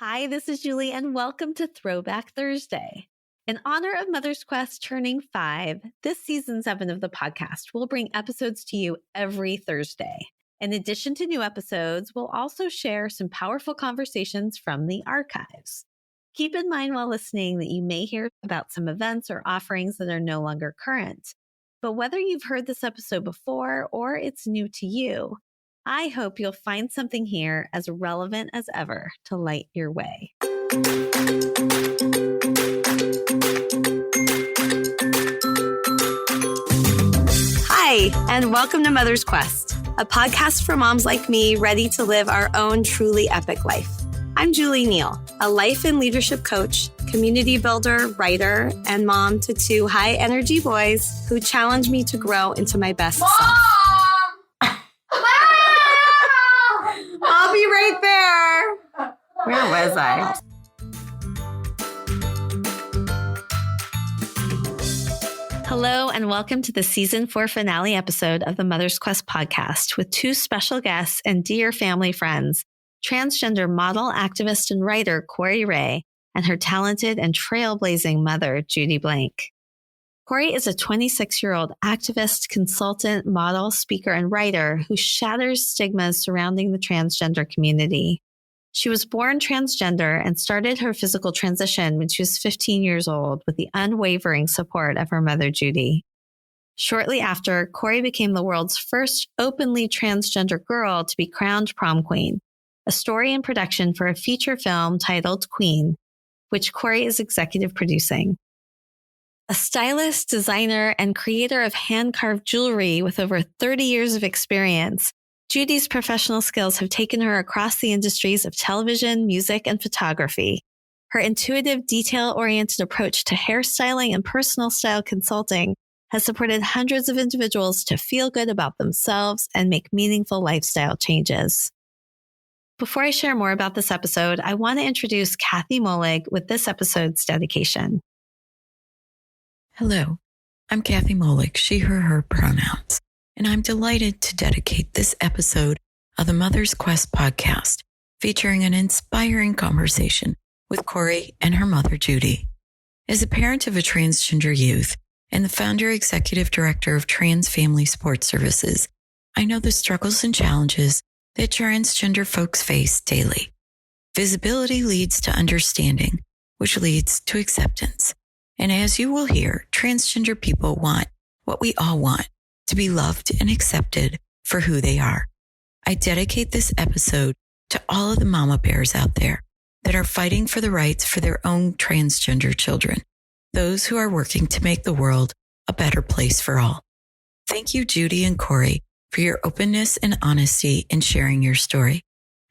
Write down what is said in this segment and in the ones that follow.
Hi, this is Julie, and welcome to Throwback Thursday. In honor of Mother's Quest turning 5, this season 7 of the podcast will bring episodes to you every Thursday. In addition to new episodes, we'll also share some powerful conversations from the archives. Keep in mind while listening that you may hear about some events or offerings that are no longer current. But whether you've heard this episode before or it's new to you, I hope you'll find something here as relevant as ever to light your way. Hi, and welcome to Mother's Quest, a podcast for moms like me ready to live our own truly epic life. I'm Julie Neal, a life and leadership coach, community builder, writer, and mom to 2 high-energy boys who challenge me to grow into my best self. I'll be right there. Where was I? Hello, and welcome to the season 4 finale episode of the Mother's Quest podcast with 2 special guests and dear family friends, transgender model, activist, and writer Corey Rae and her talented and trailblazing mother, Judy Blank. Corey is a 26-year-old activist, consultant, model, speaker, and writer who shatters stigmas surrounding the transgender community. She was born transgender and started her physical transition when she was 15 years old with the unwavering support of her mother, Judy. Shortly after, Corey became the world's first openly transgender girl to be crowned prom queen, a story in production for a feature film titled Queen, which Corey is executive producing. A stylist, designer, and creator of hand-carved jewelry with over 30 years of experience, Judy's professional skills have taken her across the industries of television, music, and photography. Her intuitive, detail-oriented approach to hairstyling and personal style consulting has supported hundreds of individuals to feel good about themselves and make meaningful lifestyle changes. Before I share more about this episode, I want to introduce Kathy Molig with this episode's dedication. Hello, I'm Kathy Molig, she, her pronouns, and I'm delighted to dedicate this episode of the Mother's Quest podcast, featuring an inspiring conversation with Corey and her mother, Judy. As a parent of a transgender youth and the founder executive director of Trans Family Support Services, I know the struggles and challenges that transgender folks face daily. Visibility leads to understanding, which leads to acceptance. And as you will hear, transgender people want what we all want, to be loved and accepted for who they are. I dedicate this episode to all of the mama bears out there that are fighting for the rights for their own transgender children, those who are working to make the world a better place for all. Thank you, Judy and Corey, for your openness and honesty in sharing your story.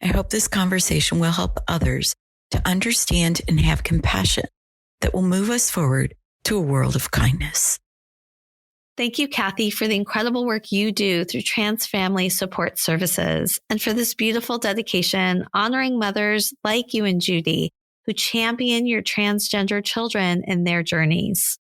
I hope this conversation will help others to understand and have compassion that will move us forward to a world of kindness. Thank you, Kathy, for the incredible work you do through Trans Family Support Services and for this beautiful dedication honoring mothers like you and Judy who champion your transgender children in their journeys.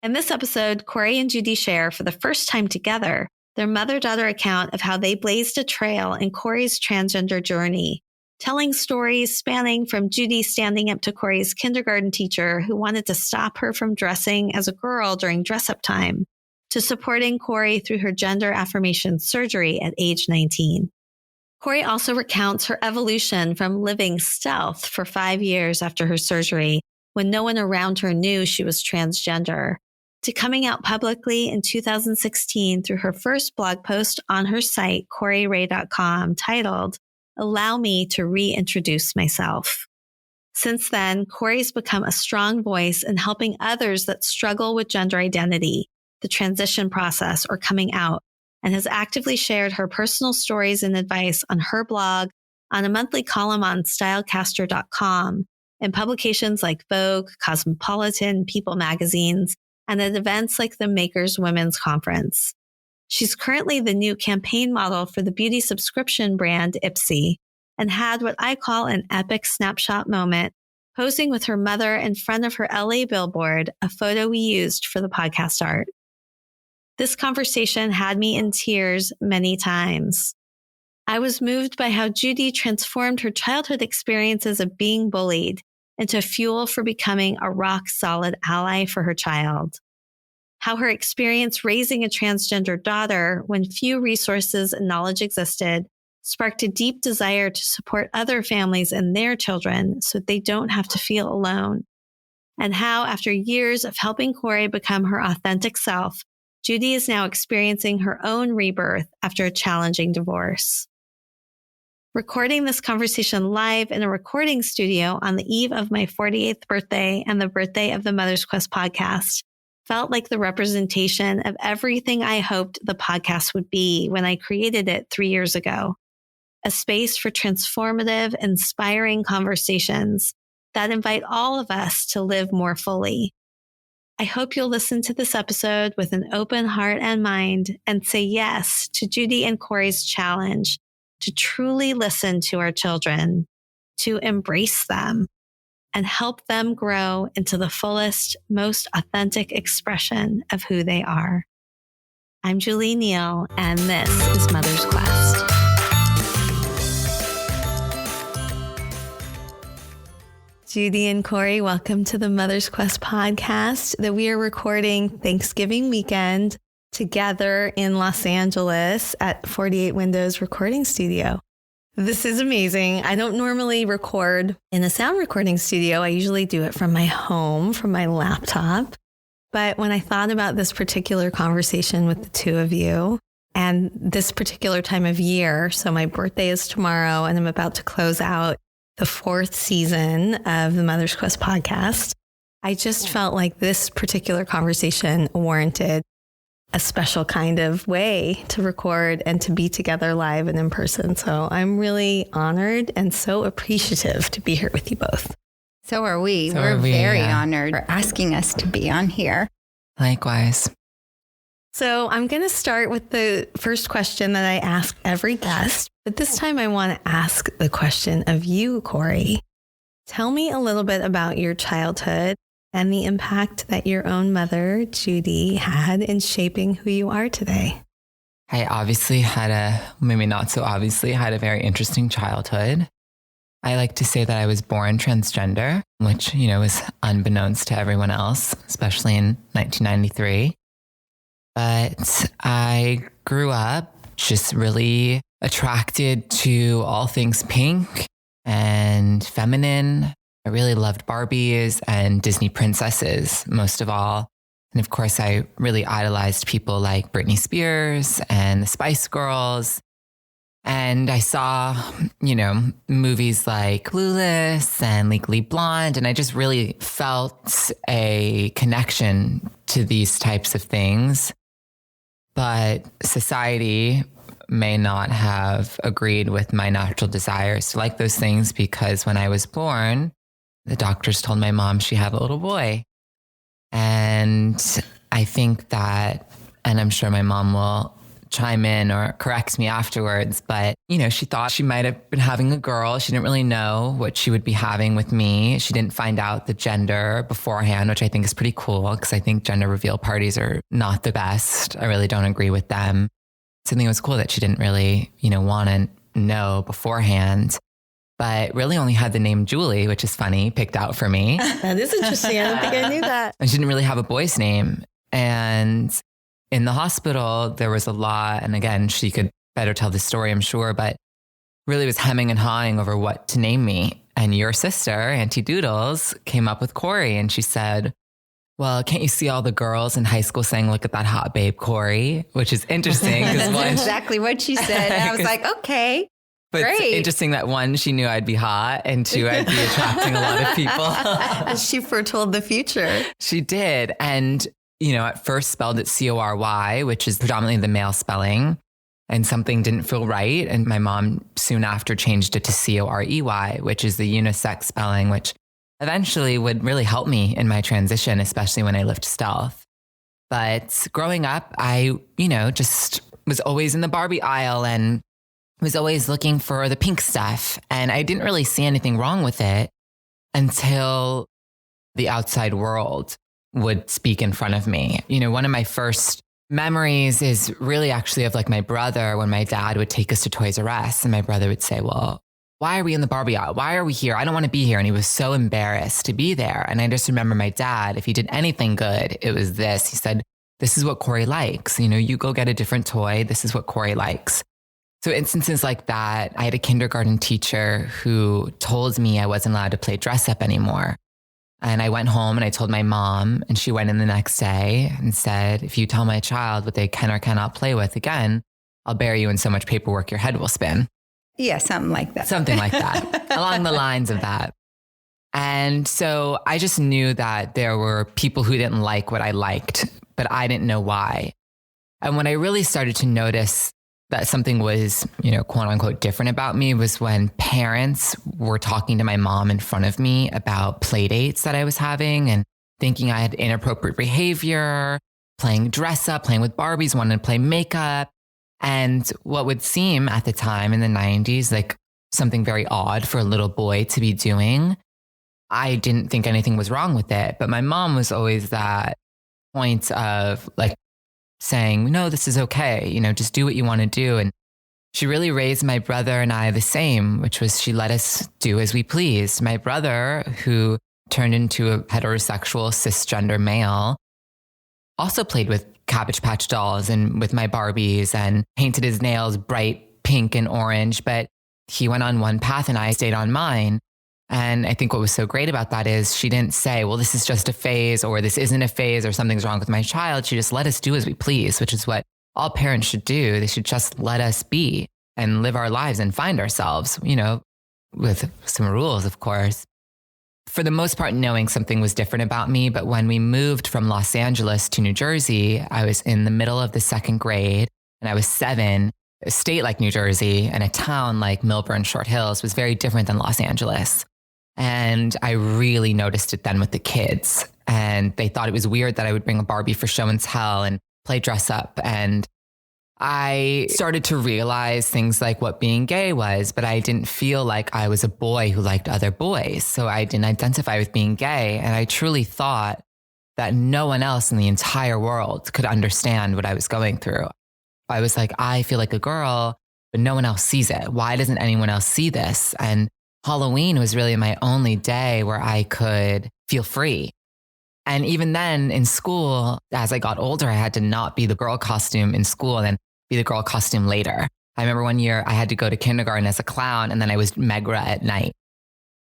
In this episode, Corey and Judy share for the first time together their mother-daughter account of how they blazed a trail in Corey's transgender journey, telling stories spanning from Judy standing up to Corey's kindergarten teacher who wanted to stop her from dressing as a girl during dress-up time, to supporting Corey through her gender affirmation surgery at age 19. Corey also recounts her evolution from living stealth for 5 years after her surgery, when no one around her knew she was transgender, to coming out publicly in 2016 through her first blog post on her site, CoreyRae.com, titled, "Allow Me to Reintroduce Myself." Since then, Corey's become a strong voice in helping others that struggle with gender identity, the transition process, or coming out, and has actively shared her personal stories and advice on her blog, on a monthly column on Stylecaster.com, in publications like Vogue, Cosmopolitan, People magazines, and at events like the Makers Women's Conference. She's currently the new campaign model for the beauty subscription brand E.P.I.C and had what I call an epic snapshot moment, posing with her mother in front of her LA billboard, a photo we used for the podcast art. This conversation had me in tears many times. I was moved by how Judy transformed her childhood experiences of being bullied into fuel for becoming a rock-solid ally for her child. How her experience raising a transgender daughter when few resources and knowledge existed sparked a deep desire to support other families and their children so they don't have to feel alone. And how, after years of helping Corey become her authentic self, Judy is now experiencing her own rebirth after a challenging divorce. Recording this conversation live in a recording studio on the eve of my 48th birthday and the birthday of the Mother's Quest podcast felt like the representation of everything I hoped the podcast would be when I created it 3 years ago. A space for transformative, inspiring conversations that invite all of us to live more fully. I hope you'll listen to this episode with an open heart and mind and say yes to Judy and Corey's challenge to truly listen to our children, to embrace them, and help them grow into the fullest, most authentic expression of who they are. I'm Julie Neal, and this is Mother's Quest. Judy and Corey, welcome to the Mother's Quest podcast that we are recording Thanksgiving weekend together in Los Angeles at 48 Windows Recording Studio. This is amazing. I don't normally record in a sound recording studio. I usually do it from my home, from my laptop. But when I thought about this particular conversation with the two of you and this particular time of year, so my birthday is tomorrow and I'm about to close out the 4th season of the Mother's Quest podcast, I just felt like this particular conversation warranted a special kind of way to record and to be together live and in person. So I'm really honored and so appreciative to be here with you both. So are we. We're very honored for asking us to be on here. Likewise. So I'm going to start with the first question that I ask every guest, but this time I want to ask the question of you, Corey. Tell me a little bit about your childhood and the impact that your own mother, Judy, had in shaping who you are today. I obviously had maybe not so obviously, had a very interesting childhood. I like to say that I was born transgender, which, was unbeknownst to everyone else, especially in 1993. But I grew up just really attracted to all things pink and feminine. I really loved Barbies and Disney princesses, most of all. And of course, I really idolized people like Britney Spears and the Spice Girls. And I saw, movies like Clueless and Legally Blonde. And I just really felt a connection to these types of things. But society may not have agreed with my natural desires to like those things, because when I was born, the doctors told my mom she had a little boy. And I think that, and I'm sure my mom will chime in or correct me afterwards, but, she thought she might have been having a girl. She didn't really know what she would be having with me. She didn't find out the gender beforehand, which I think is pretty cool, because I think gender reveal parties are not the best. I really don't agree with them. So I think it was cool that she didn't really, want to know beforehand, but really only had the name Julie, which is funny, picked out for me. That is interesting. I don't think I knew that. And she didn't really have a boy's name. And in the hospital, there was a lot. And again, she could better tell the story, I'm sure, but really was hemming and hawing over what to name me. And your sister, Auntie Doodles, came up with Corey. And she said, well, can't you see all the girls in high school saying, look at that hot babe, Corey? Which is interesting. That's exactly what she said. And I was like, okay. But great. It's interesting that one, she knew I'd be hot, and two, I'd be attracting a lot of people. She foretold the future. She did. And, at first spelled it Cory, which is predominantly the male spelling, and something didn't feel right. And my mom soon after changed it to Corey, which is the unisex spelling, which eventually would really help me in my transition, especially when I lived stealth. But growing up, I, just was always in the Barbie aisle and was always looking for the pink stuff. And I didn't really see anything wrong with it until the outside world would speak in front of me. One of my first memories is really actually of like my brother when my dad would take us to Toys R Us and my brother would say, well, why are we in the Barbie aisle? Why are we here? I don't want to be here. And he was so embarrassed to be there. And I just remember my dad, if he did anything good, it was this. He said, this is what Corey likes. You go get a different toy. This is what Corey likes. So instances like that, I had a kindergarten teacher who told me I wasn't allowed to play dress up anymore. And I went home and I told my mom, and she went in the next day and said, if you tell my child what they can or cannot play with again, I'll bury you in so much paperwork your head will spin. Yeah, something like that. Something like that, along the lines of that. And so I just knew that there were people who didn't like what I liked, but I didn't know why. And when I really started to notice that something was, quote unquote, different about me was when parents were talking to my mom in front of me about play dates that I was having and thinking I had inappropriate behavior, playing dress up, playing with Barbies, wanting to play makeup. And what would seem at the time in the 90s like something very odd for a little boy to be doing, I didn't think anything was wrong with it. But my mom was always that point of like saying, no, this is okay. Just do what you want to do. And she really raised my brother and I the same, which was she let us do as we pleased. My brother, who turned into a heterosexual cisgender male, also played with Cabbage Patch dolls and with my Barbies and painted his nails bright pink and orange. But he went on one path and I stayed on mine. And I think what was so great about that is she didn't say, well, this is just a phase or this isn't a phase or something's wrong with my child. She just let us do as we please, which is what all parents should do. They should just let us be and live our lives and find ourselves, with some rules, of course. For the most part, knowing something was different about me. But when we moved from Los Angeles to New Jersey, I was in the middle of the second grade and I was 7. A state like New Jersey and a town like Millburn, Short Hills was very different than Los Angeles. And I really noticed it then with the kids. And they thought it was weird that I would bring a Barbie for show and tell and play dress up. And I started to realize things like what being gay was, but I didn't feel like I was a boy who liked other boys. So I didn't identify with being gay. And I truly thought that no one else in the entire world could understand what I was going through. I was like, I feel like a girl, but no one else sees it. Why doesn't anyone else see this? And Halloween was really my only day where I could feel free. And even then in school, as I got older, I had to not be the girl costume in school and then be the girl costume later. I remember one year I had to go to kindergarten as a clown and then I was Megra at night.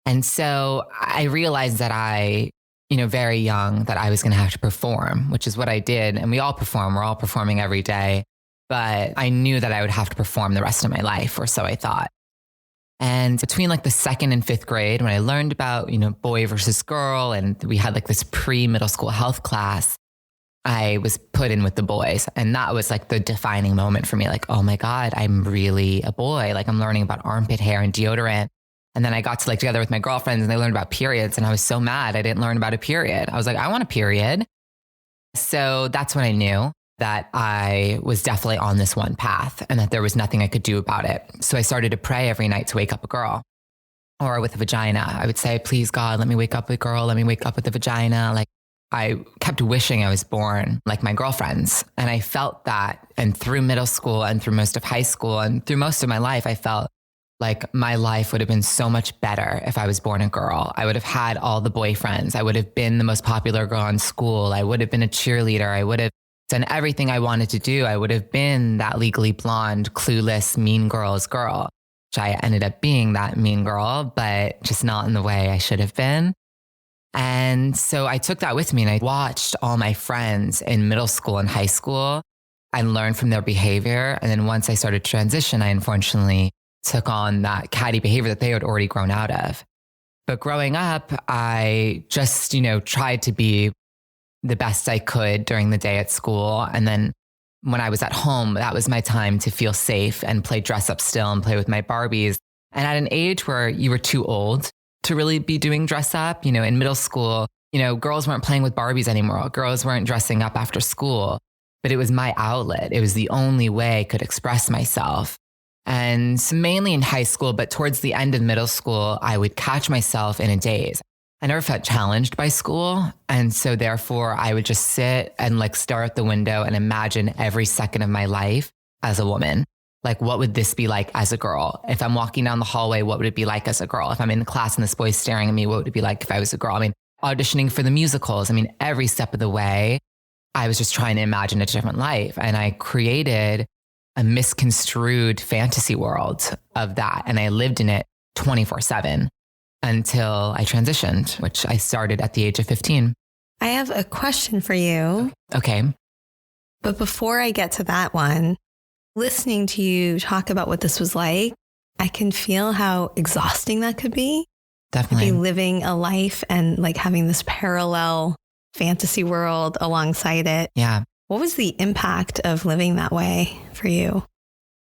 And so I realized that very young, that I was going to have to perform, which is what I did. And we all perform. We're all performing every day. But I knew that I would have to perform the rest of my life, or so I thought. And between like the 2nd and 5th grade, when I learned about, boy versus girl, and we had like this pre-middle school health class, I was put in with the boys. And that was like the defining moment for me. Like, oh my God, I'm really a boy. Like I'm learning about armpit hair and deodorant. And then I got to like together with my girlfriends and they learned about periods. And I was so mad I didn't learn about a period. I was like, I want a period. So that's when I knew that I was definitely on this one path and that there was nothing I could do about it. So I started to pray every night to wake up a girl or with a vagina. I would say, please God, let me wake up a girl. Let me wake up with a vagina. Like I kept wishing I was born like my girlfriends. And I felt that. And through middle school and through most of high school and through most of my life, I felt like my life would have been so much better if I was born a girl. I would have had all the boyfriends. I would have been the most popular girl in school. I would have been a cheerleader. I would have done everything I wanted to do. I would have been that legally blonde, clueless, mean girl's girl, which I ended up being that mean girl, but just not in the way I should have been. And so I took that with me and I watched all my friends in middle school and high school and learned from their behavior. And then once I started to transition, I unfortunately took on that catty behavior that they had already grown out of. But growing up, I just, tried to be the best I could during the day at school. And then when I was at home, that was my time to feel safe and play dress up still and play with my Barbies. And at an age where you were too old to really be doing dress up, in middle school, girls weren't playing with Barbies anymore. Girls weren't dressing up after school, but it was my outlet. It was the only way I could express myself. And mainly in high school, but towards the end of middle school, I would catch myself in a daze. I never felt challenged by school. And so therefore I would just sit and like stare at the window and imagine every second of my life as a woman. Like, what would this be like as a girl? If I'm walking down the hallway, what would it be like as a girl? If I'm in the class and this boy's staring at me, what would it be like if I was a girl? I mean, auditioning for the musicals. I mean, every step of the way, I was just trying to imagine a different life. And I created a misconstrued fantasy world of that. And I lived in it 24/7 until I transitioned, which I started at the age of 15. I have a question for you. Okay. But before I get to that one, listening to you talk about what this was like, I can feel how exhausting that could be. Definitely. To be living a life and like having this parallel fantasy world alongside it. Yeah. What was the impact of living that way for you?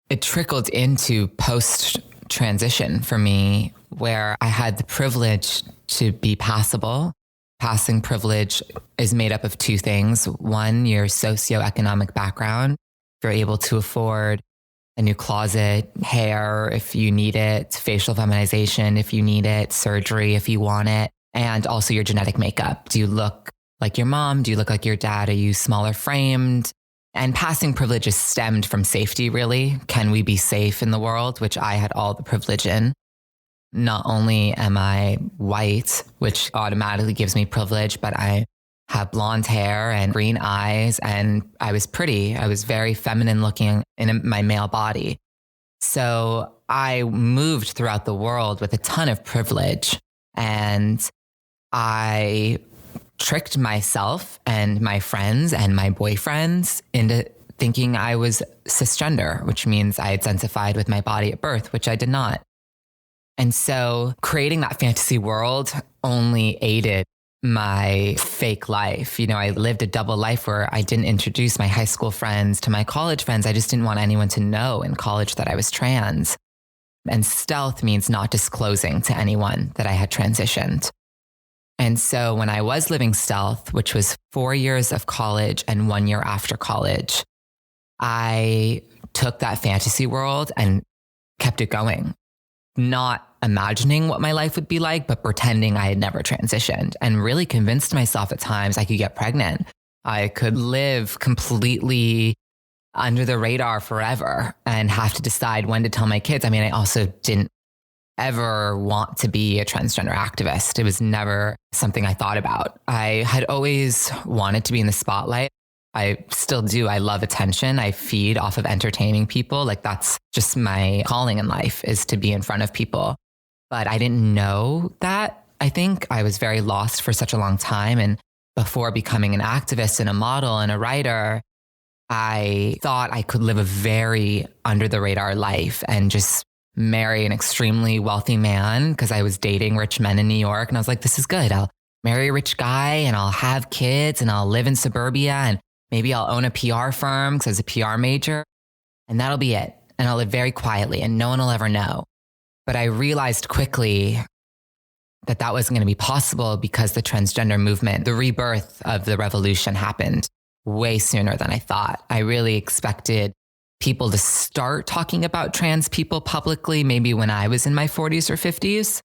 It trickled into post-transition for me, where I had the privilege to be passable. Passing privilege is made up of two things. One, your socioeconomic background. You're able to afford a new closet, hair if you need it, facial feminization if you need it, surgery if you want it, and also your genetic makeup. Do you look like your mom? Do you look like your dad? Are you smaller framed? And passing privilege is stemmed from safety, really. Can we be safe in the world? Which I had all the privilege in. Not only am I white, which automatically gives me privilege, but I have blonde hair and green eyes, and I was pretty. I was very feminine looking in my male body. So I moved throughout the world with a ton of privilege, and I tricked myself and my friends and my boyfriends into thinking I was cisgender, which means I identified with my body at birth, which I did not. And so creating that fantasy world only aided my fake life. You know, I lived a double life where I didn't introduce my high school friends to my college friends. I just didn't want anyone to know in college that I was trans. And stealth means not disclosing to anyone that I had transitioned. And so when I was living stealth, which was 4 years of college and 1 year after college, I took that fantasy world and kept it going. Not imagining what my life would be like, but pretending I had never transitioned, and really convinced myself at times I could get pregnant. I could live completely under the radar forever and have to decide when to tell my kids. I mean, I also didn't ever want to be a transgender activist. It was never something I thought about. I had always wanted to be in the spotlight. I still do. I love attention. I feed off of entertaining people. Like, that's just my calling in life, is to be in front of people. But I didn't know that. I think I was very lost for such a long time. And before becoming an activist and a model and a writer, I thought I could live a very under the radar life and just marry an extremely wealthy man, because I was dating rich men in New York. And I was like, this is good. I'll marry a rich guy and I'll have kids and I'll live in suburbia and maybe I'll own a PR firm because I was a PR major, and that'll be it. And I'll live very quietly and no one will ever know. But I realized quickly that that wasn't going to be possible, because the transgender movement, the rebirth of the revolution, happened way sooner than I thought. I really expected people to start talking about trans people publicly maybe when I was in my 40s or 50s.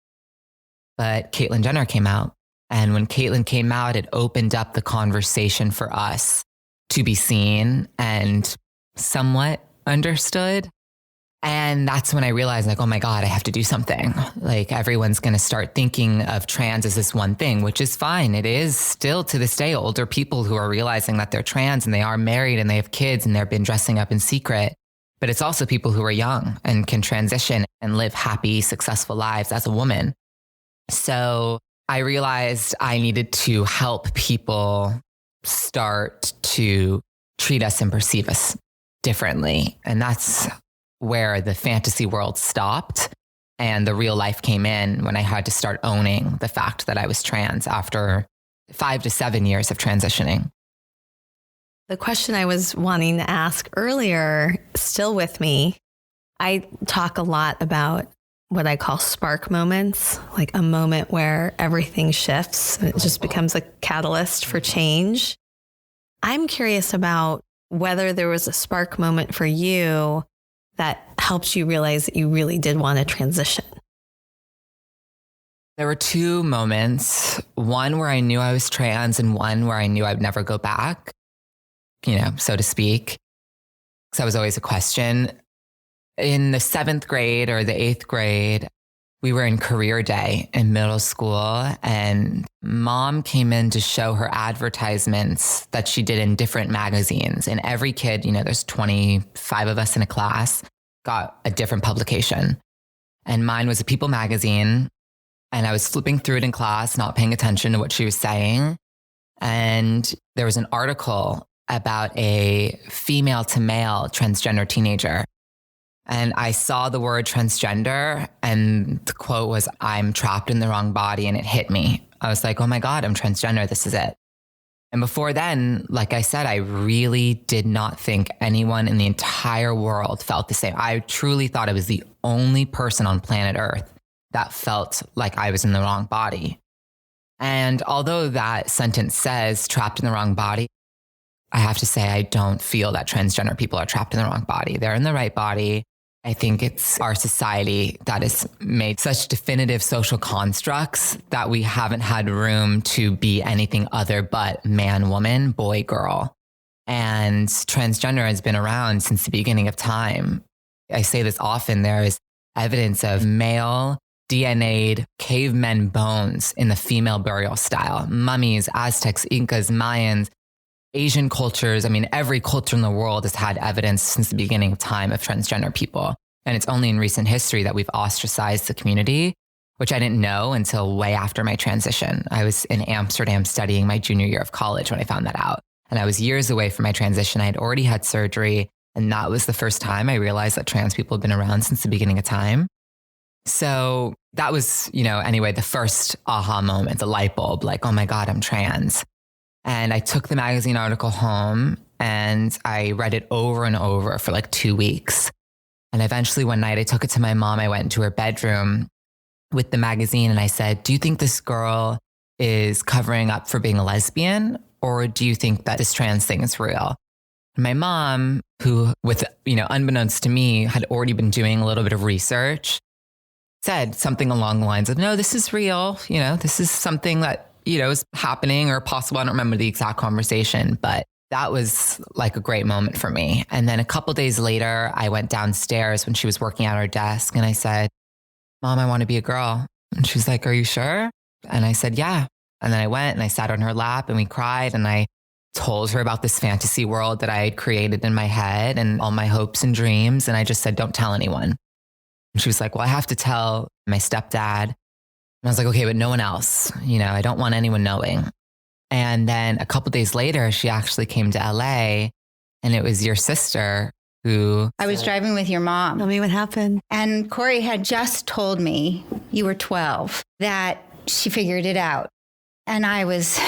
But Caitlyn Jenner came out. And when Caitlyn came out, it opened up the conversation for us to be seen and somewhat understood. And that's when I realized, like, oh my God, I have to do something. Like, everyone's going to start thinking of trans as this one thing, which is fine. It is still to this day older people who are realizing that they're trans and they are married and they have kids and they've been dressing up in secret. But it's also people who are young and can transition and live happy, successful lives as a woman. So I realized I needed to help people start to treat us and perceive us differently. And that's where the fantasy world stopped and the real life came in, when I had to start owning the fact that I was trans after 5 to 7 years of transitioning. The question I was wanting to ask earlier, still with me. I talk a lot about what I call spark moments, like a moment where everything shifts and it just becomes a catalyst for change. I'm curious about whether there was a spark moment for you that helped you realize that you really did want to transition. There were two moments, one where I knew I was trans and one where I knew I'd never go back, so to speak. Because that was always a question. In the 7th grade or the 8th grade, we were in career day in middle school, and mom came in to show her advertisements that she did in different magazines. And every kid, there's 25 of us in a class, got a different publication. And mine was a People magazine. And I was flipping through it in class, not paying attention to what she was saying. And there was an article about a female to male transgender teenager. And I saw the word transgender, and the quote was, "I'm trapped in the wrong body," and it hit me. I was like, oh my God, I'm transgender. This is it. And before then, like I said, I really did not think anyone in the entire world felt the same. I truly thought I was the only person on planet Earth that felt like I was in the wrong body. And although that sentence says trapped in the wrong body, I have to say I don't feel that transgender people are trapped in the wrong body. They're in the right body. I think it's our society that has made such definitive social constructs that we haven't had room to be anything other but man, woman, boy, girl. And transgender has been around since the beginning of time. I say this often, there is evidence of male DNA'd cavemen bones in the female burial style. Mummies, Aztecs, Incas, Mayans, Asian cultures. I mean, every culture in the world has had evidence since the beginning of time of transgender people. And it's only in recent history that we've ostracized the community, which I didn't know until way after my transition. I was in Amsterdam studying my junior year of college when I found that out. And I was years away from my transition. I had already had surgery. And that was the first time I realized that trans people have been around since the beginning of time. So that was, anyway, the first aha moment, the light bulb, like, oh my God, I'm trans. And I took the magazine article home and I read it over and over for like 2 weeks. And eventually one night I took it to my mom. I went into her bedroom with the magazine and I said, do you think this girl is covering up for being a lesbian? Or do you think that this trans thing is real? And my mom, who with, unbeknownst to me, had already been doing a little bit of research, said something along the lines of, no, this is real. This is something that, is happening or possible. I don't remember the exact conversation, but that was like a great moment for me. And then a couple of days later, I went downstairs when she was working at her desk and I said, Mom, I want to be a girl. And she's like, are you sure? And I said, yeah. And then I went and I sat on her lap and we cried and I told her about this fantasy world that I had created in my head and all my hopes and dreams. And I just said, don't tell anyone. And she was like, well, I have to tell my stepdad. And I was like, okay, but no one else. I don't want anyone knowing. And then a couple of days later, she actually came to LA and it was your sister who... I was driving with your mom. Tell me what happened. And Corey had just told me, you were 12, that she figured it out. And I was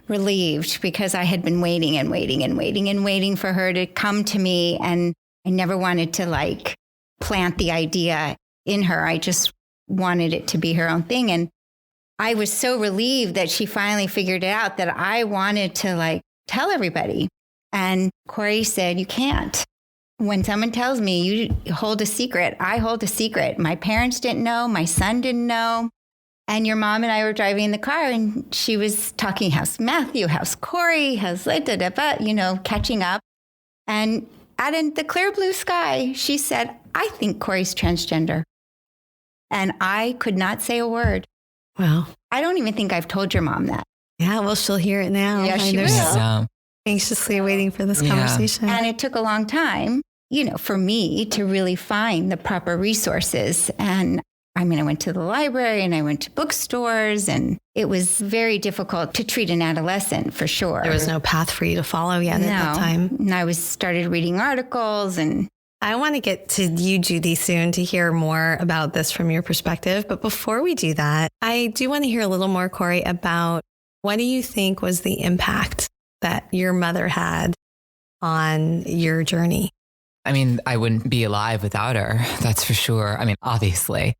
relieved because I had been waiting and waiting and waiting and waiting for her to come to me. And I never wanted to plant the idea in her. I just wanted it to be her own thing. And I was so relieved that she finally figured it out that I wanted to tell everybody. And Corey said, you can't. When someone tells me you hold a secret, I hold a secret. My parents didn't know. My son didn't know. And your mom and I were driving in the car and she was talking, how's Matthew, how's Corey, how's catching up. And out in the clear blue sky, she said, I think Corey's transgender. And I could not say a word. Wow. I don't even think I've told your mom that. Yeah, well, she'll hear it now. Yeah, she will. Anxiously waiting for this conversation. And it took a long time, for me to really find the proper resources. And I went to the library and I went to bookstores and it was very difficult to treat an adolescent for sure. There was no path for you to follow yet at that time. And I started reading articles and... I want to get to you, Judy, soon to hear more about this from your perspective. But before we do that, I do want to hear a little more, Corey, about what do you think was the impact that your mother had on your journey? I wouldn't be alive without her. That's for sure. Obviously.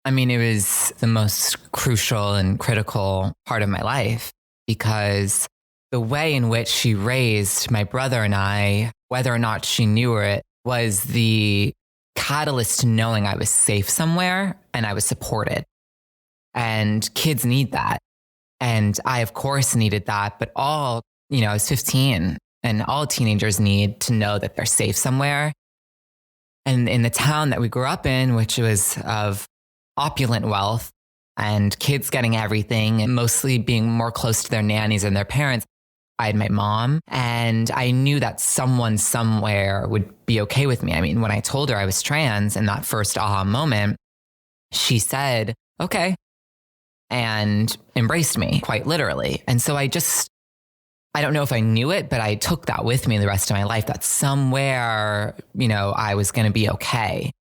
It was the most crucial and critical part of my life because the way in which she raised my brother and I, whether or not she knew it, was the catalyst to knowing I was safe somewhere and I was supported. And kids need that. And I, of course, needed that. But I was 15, and all teenagers need to know that they're safe somewhere. And in the town that we grew up in, which was of opulent wealth and kids getting everything and mostly being more close to their nannies and their parents, I had my mom, and I knew that someone somewhere would be okay with me. I mean, when I told her I was trans in that first aha moment, she said, okay, and embraced me quite literally. And so I don't know if I knew it, but I took that with me the rest of my life, that somewhere, I was going to be okay.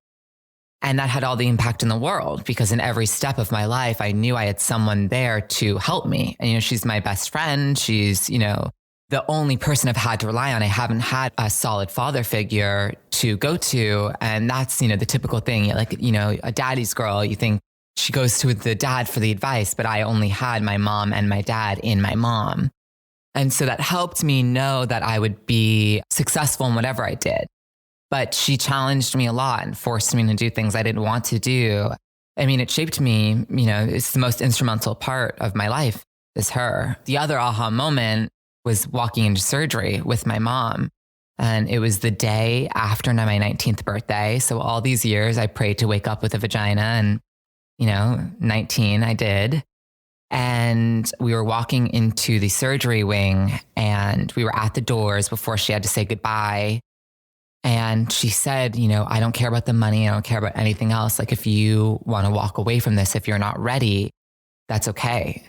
And that had all the impact in the world, because in every step of my life, I knew I had someone there to help me. And, she's my best friend. She's, the only person I've had to rely on. I haven't had a solid father figure to go to. And that's, the typical thing, like, a daddy's girl, you think she goes to the dad for the advice, but I only had my mom and my dad in my mom. And so that helped me know that I would be successful in whatever I did. But she challenged me a lot and forced me to do things I didn't want to do. I mean, it shaped me, it's the most instrumental part of my life is her. The other aha moment was walking into surgery with my mom. And it was the day after my 19th birthday. So all these years I prayed to wake up with a vagina, and, 19, I did. And we were walking into the surgery wing, and we were at the doors before she had to say goodbye. And she said, I don't care about the money. I don't care about anything else. Like, if you want to walk away from this, if you're not ready, that's okay.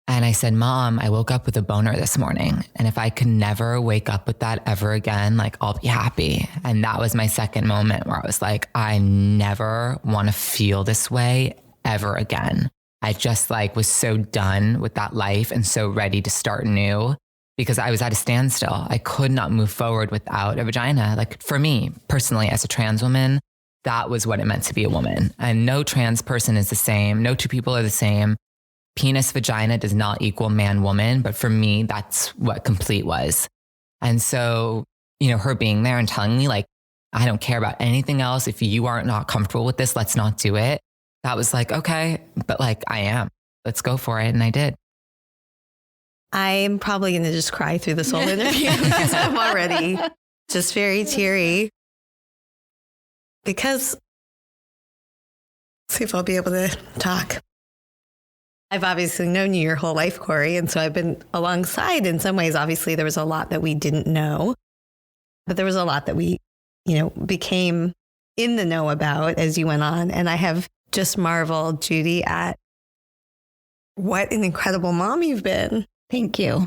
And I said, Mom, I woke up with a boner this morning. And if I could never wake up with that ever again, like, I'll be happy. And that was my second moment where I was like, I never want to feel this way ever again. I just was so done with that life and so ready to start new, because I was at a standstill. I could not move forward without a vagina. Like, for me personally, as a trans woman, that was what it meant to be a woman. And no trans person is the same. No two people are the same. Penis, vagina does not equal man, woman. But for me, that's what complete was. And so, her being there and telling me, like, I don't care about anything else. If you aren't not comfortable with this, let's not do it. That was like, okay, but I am. Let's go for it. And I did. I'm probably going to just cry through this whole interview because I'm already just very teary. Because, see if I'll be able to talk. I've obviously known you your whole life, Corey. And so I've been alongside in some ways. Obviously, there was a lot that we didn't know, but there was a lot that we, became in the know about as you went on. And I have just marveled, Judy, at what an incredible mom you've been. Thank you.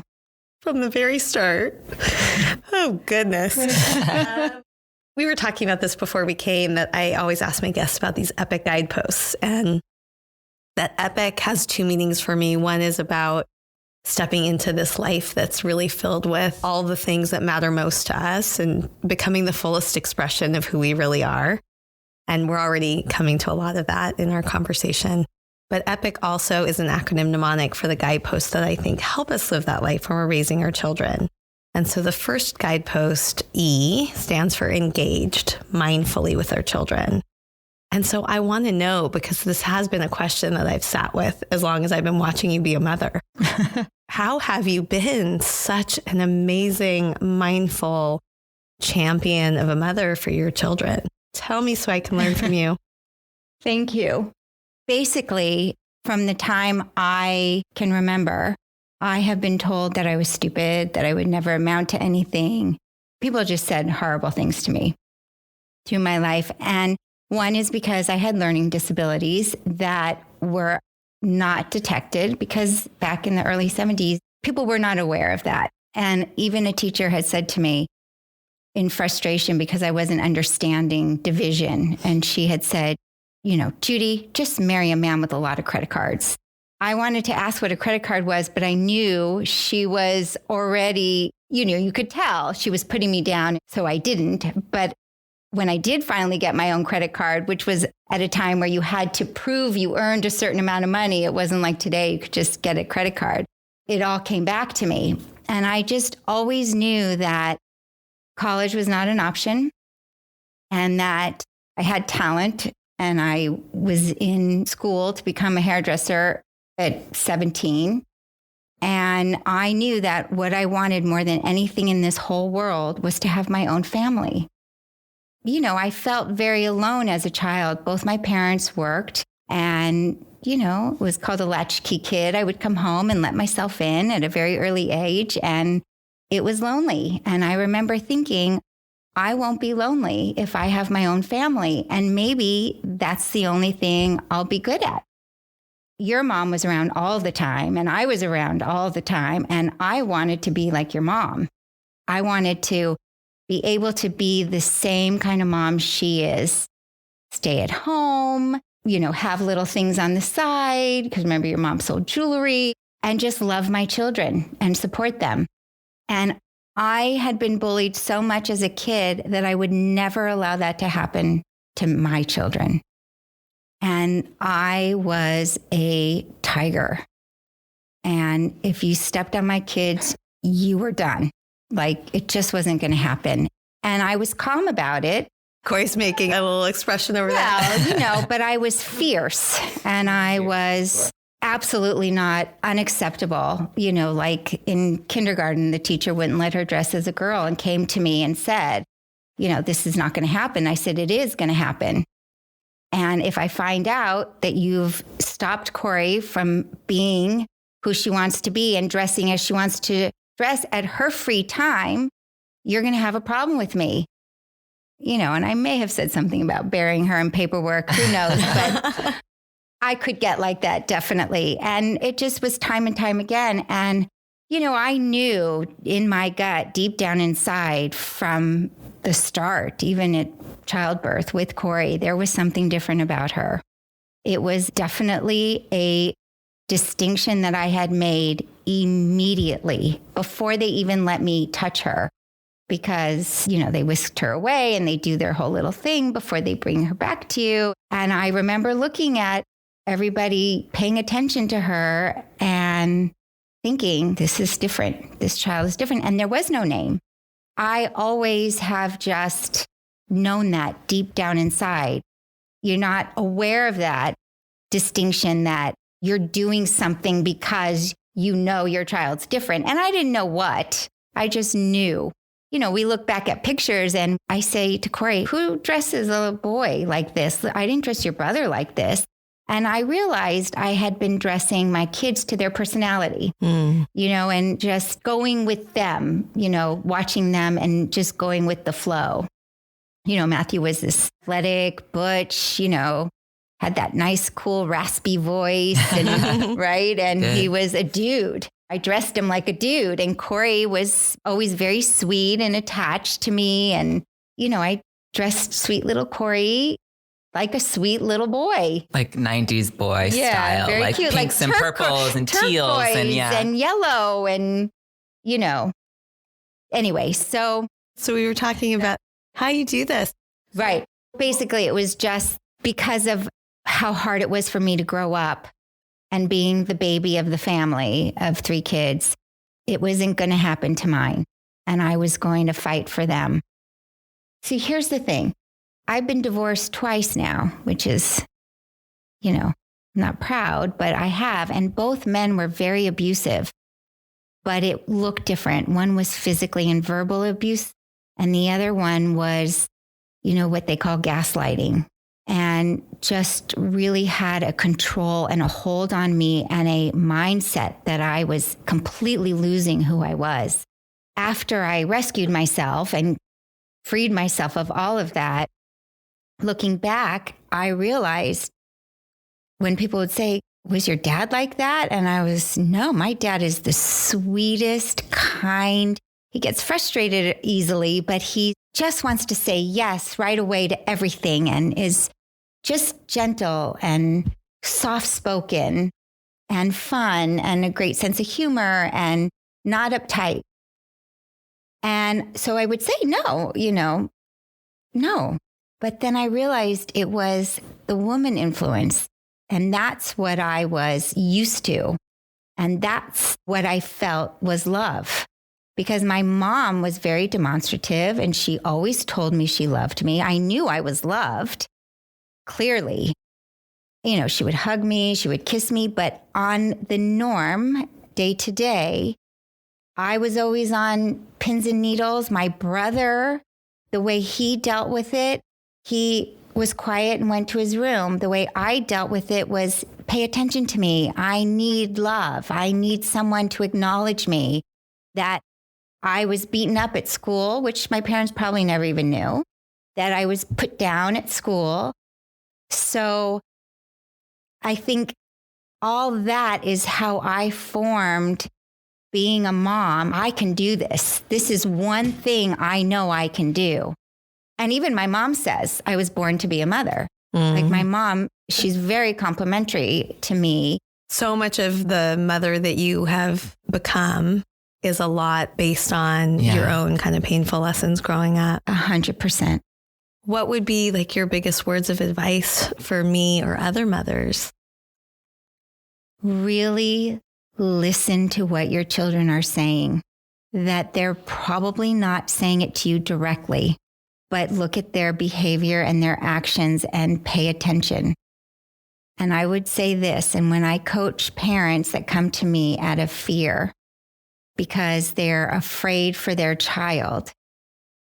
From the very start. Oh, goodness. We were talking about this before we came, that I always ask my guests about these epic guideposts. And that epic has two meanings for me. One is about stepping into this life that's really filled with all the things that matter most to us and becoming the fullest expression of who we really are. And we're already coming to a lot of that in our conversation. But EPIC also is an acronym mnemonic for the guideposts that I think help us live that life when we're raising our children. And so the first guidepost, E, stands for engaged mindfully with our children. And so I want to know, because this has been a question that I've sat with as long as I've been watching you be a mother. How have you been such an amazing, mindful champion of a mother for your children? Tell me so I can learn from you. Thank you. Basically, from the time I can remember, I have been told that I was stupid, that I would never amount to anything. People just said horrible things to me through my life. And one is because I had learning disabilities that were not detected, because back in the early 70s, people were not aware of that. And even a teacher had said to me in frustration because I wasn't understanding division, and she had said, Judy, just marry a man with a lot of credit cards. I wanted to ask what a credit card was, but I knew she was already, you could tell she was putting me down. So I didn't. But when I did finally get my own credit card, which was at a time where you had to prove you earned a certain amount of money, it wasn't like today, you could just get a credit card. It all came back to me. And I just always knew that college was not an option, and that I had talent. And I was in school to become a hairdresser at 17. And I knew that what I wanted more than anything in this whole world was to have my own family. You know, I felt very alone as a child. Both my parents worked and, you know, it was called a latchkey kid. I would come home and let myself in at a very early age, and it was lonely. And I remember thinking, I won't be lonely if I have my own family. And maybe that's the only thing I'll be good at. Your mom was around all the time, and I was around all the time. And I wanted to be like your mom. I wanted to be able to be the same kind of mom she is. Stay at home, you know, have little things on the side, because remember your mom sold jewelry, and just love my children and support them. And I had been bullied so much as a kid that I would never allow that to happen to my children. And I was a tiger. And if you stepped on my kids, you were done. Like, it just wasn't going to happen. And I was calm about it. Corey's making a little expression over there. Well, you know, but I was fierce, and I was absolutely not unacceptable. You know, like in kindergarten, the teacher wouldn't let her dress as a girl and came to me and said, you know, this is not going to happen. I said, it is going to happen. And if I find out that you've stopped Corey from being who she wants to be and dressing as she wants to dress at her free time, you're going to have a problem with me. You know, and I may have said something about burying her in paperwork, who knows, but I could get like that, definitely. And it just was time and time again. And, you know, I knew in my gut, deep down inside from the start, even at childbirth with Corey, there was something different about her. It was definitely a distinction that I had made immediately before they even let me touch her. Because, you know, they whisked her away and they do their whole little thing before they bring her back to you. And I remember looking at everybody paying attention to her and thinking, this is different. This child is different. And there was no name. I always have just known that deep down inside. You're not aware of that distinction that you're doing something because you know your child's different. And I didn't know what. I just knew. You know, we look back at pictures and I say to Corey, who dresses a boy like this? I didn't dress your brother like this. And I realized I had been dressing my kids to their personality, you know, and just going with them, you know, watching them and just going with the flow. You know, Matthew was this athletic, butch, you know, had that nice, cool, raspy voice, and, right? And Good. He was a dude. I dressed him like a dude, and Corey was always very sweet and attached to me. And, you know, I dressed sweet little Corey like a sweet little boy. Like 90s boy style, very like cute, pinks like and purples and teals and and yellow and, you know, anyway, so we were talking about how you do this. right. Basically, it was just because of how hard it was for me to grow up and being the baby of the family of 3 kids. It wasn't going to happen to mine, and I was going to fight for them. See, here's the thing. I've been divorced twice now, which is, you know, I'm not proud, but I have. And both men were very abusive, but it looked different. One was physically and verbal abuse, and the other one was, you know, what they call gaslighting, and just really had a control and a hold on me and a mindset that I was completely losing who I was. After I rescued myself and freed myself of all of that, looking back, I realized when people would say, was your dad like that? And I was, no, my dad is the sweetest, kind. He gets frustrated easily, but he just wants to say yes right away to everything and is just gentle and soft-spoken and fun and a great sense of humor and not uptight. And so I would say, no, you know, no. But then I realized it was the woman influence. And that's what I was used to. And that's what I felt was love. Because my mom was very demonstrative and she always told me she loved me. I knew I was loved. clearly. You know, she would hug me, she would kiss me, but on the norm, day to day, I was always on pins and needles. My brother, the way he dealt with it, he was quiet and went to his room. The way I dealt with it was pay attention to me. I need love. I need someone to acknowledge me, that I was beaten up at school, which my parents probably never even knew, that I was put down at school. So I think all that is how I formed being a mom. I can do this. This is one thing I know I can do. And even my mom says I was born to be a mother. Like my mom, she's very complimentary to me. So much of the mother that you have become is a lot based on your own kind of painful lessons growing up. 100%. What would be like your biggest words of advice for me or other mothers? Really listen to what your children are saying, that they're probably not saying it to you directly, but look at their behavior and their actions and pay attention. And I would say this, and when I coach parents that come to me out of fear because they're afraid for their child,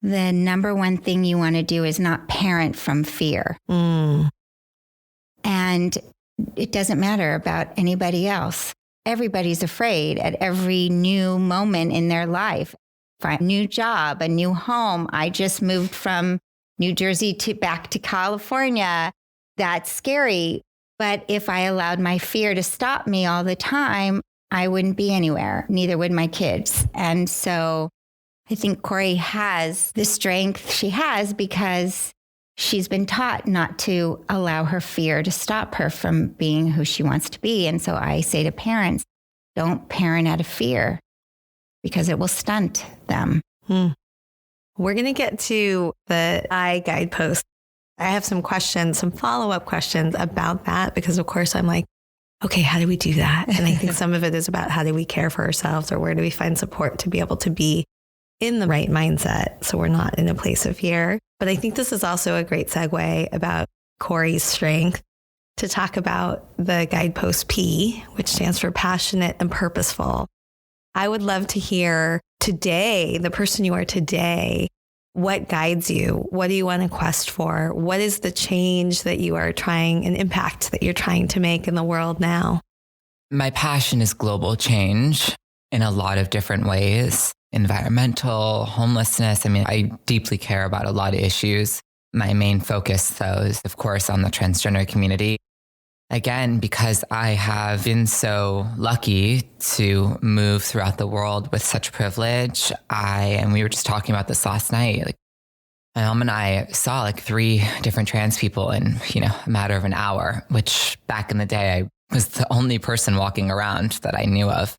the number one thing you want to do is not parent from fear. And it doesn't matter about anybody else. Everybody's afraid at every new moment in their life. A new job, a new home. I just moved from New Jersey back to California. That's scary. But if I allowed my fear to stop me all the time, I wouldn't be anywhere. Neither would my kids. And so I think Corey has the strength she has because she's been taught not to allow her fear to stop her from being who she wants to be. And so I say to parents, don't parent out of fear because it will stunt them. We're going to get to the I guidepost. I have some questions, some follow-up questions about that because, of course, I'm like, okay, how do we do that? And I think some of it is about how do we care for ourselves or where do we find support to be able to be in the right mindset so we're not in a place of fear. But I think this is also a great segue about Corey's strength to talk about the guidepost P, which stands for passionate and purposeful. I would love to hear today, the person you are today, what guides you? What do you want to quest for? What is the change that you are trying, an impact that you're trying to make in the world now? My passion is global change in a lot of different ways. Environmental, homelessness. I mean, I deeply care about a lot of issues. My main focus, though, is, of course, on the transgender community. Again, because I have been so lucky to move throughout the world with such privilege. And we were just talking about this last night. Like, my mom and I saw like 3 different trans people in, a matter of an hour, which back in the day, I was the only person walking around that I knew of.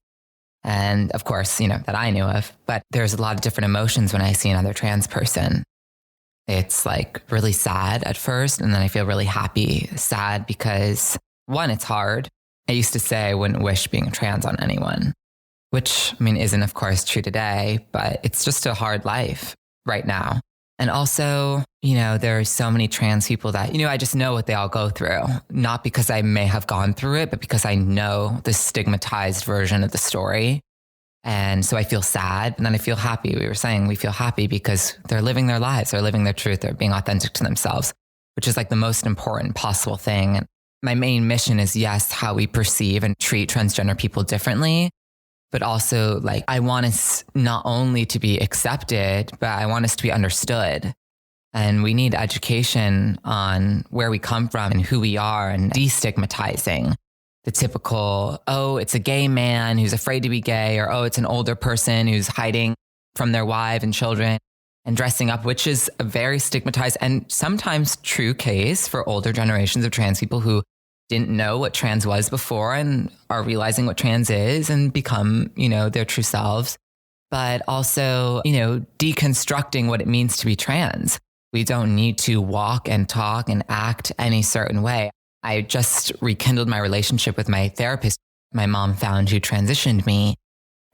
And of course, that I knew of, but there's a lot of different emotions when I see another trans person. It's like really sad at first. And then I feel really happy, sad because 1, it's hard. I used to say I wouldn't wish being trans on anyone, which isn't of course true today, but it's just a hard life right now. And also, there are so many trans people that, I just know what they all go through, not because I may have gone through it, but because I know the stigmatized version of the story. And so I feel sad and then I feel happy. We were saying we feel happy because they're living their lives, they're living their truth, they're being authentic to themselves, which is like the most important possible thing. My main mission is, yes, how we perceive and treat transgender people differently. But also, like, I want us not only to be accepted, but I want us to be understood. And we need education on where we come from and who we are and destigmatizing the typical, oh, it's a gay man who's afraid to be gay, or oh, it's an older person who's hiding from their wife and children and dressing up, which is a very stigmatized and sometimes true case for older generations of trans people who didn't know what trans was before and are realizing what trans is and become, their true selves, but also, deconstructing what it means to be trans. We don't need to walk and talk and act any certain way. I just rekindled my relationship with my therapist, my mom found, who transitioned me.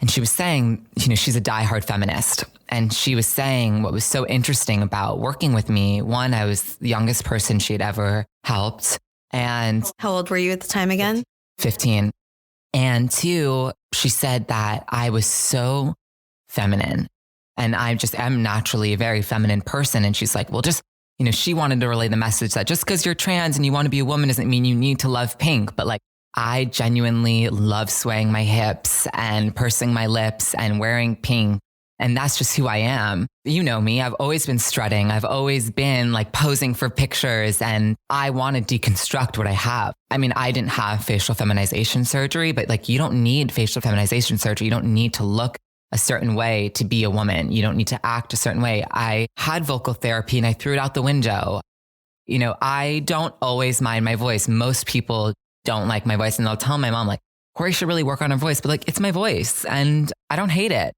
And she was saying, she's a diehard feminist. And she was saying what was so interesting about working with me. One, I was the youngest person she had ever helped. And how old were you at the time again? 15. And two, she said that I was so feminine. And I just am naturally a very feminine person. And she's like, well, just, she wanted to relay the message that just because you're trans and you want to be a woman doesn't mean you need to love pink. But like, I genuinely love swaying my hips and pursing my lips and wearing pink. And that's just who I am. You know me, I've always been strutting. I've always been like posing for pictures, and I want to deconstruct what I have. I mean, I didn't have facial feminization surgery, but like, you don't need facial feminization surgery. You don't need to look a certain way to be a woman. You don't need to act a certain way. I had vocal therapy and I threw it out the window. I don't always mind my voice. Most people don't like my voice, and they'll tell my mom like, Corey should really work on her voice, but like, it's my voice and I don't hate it.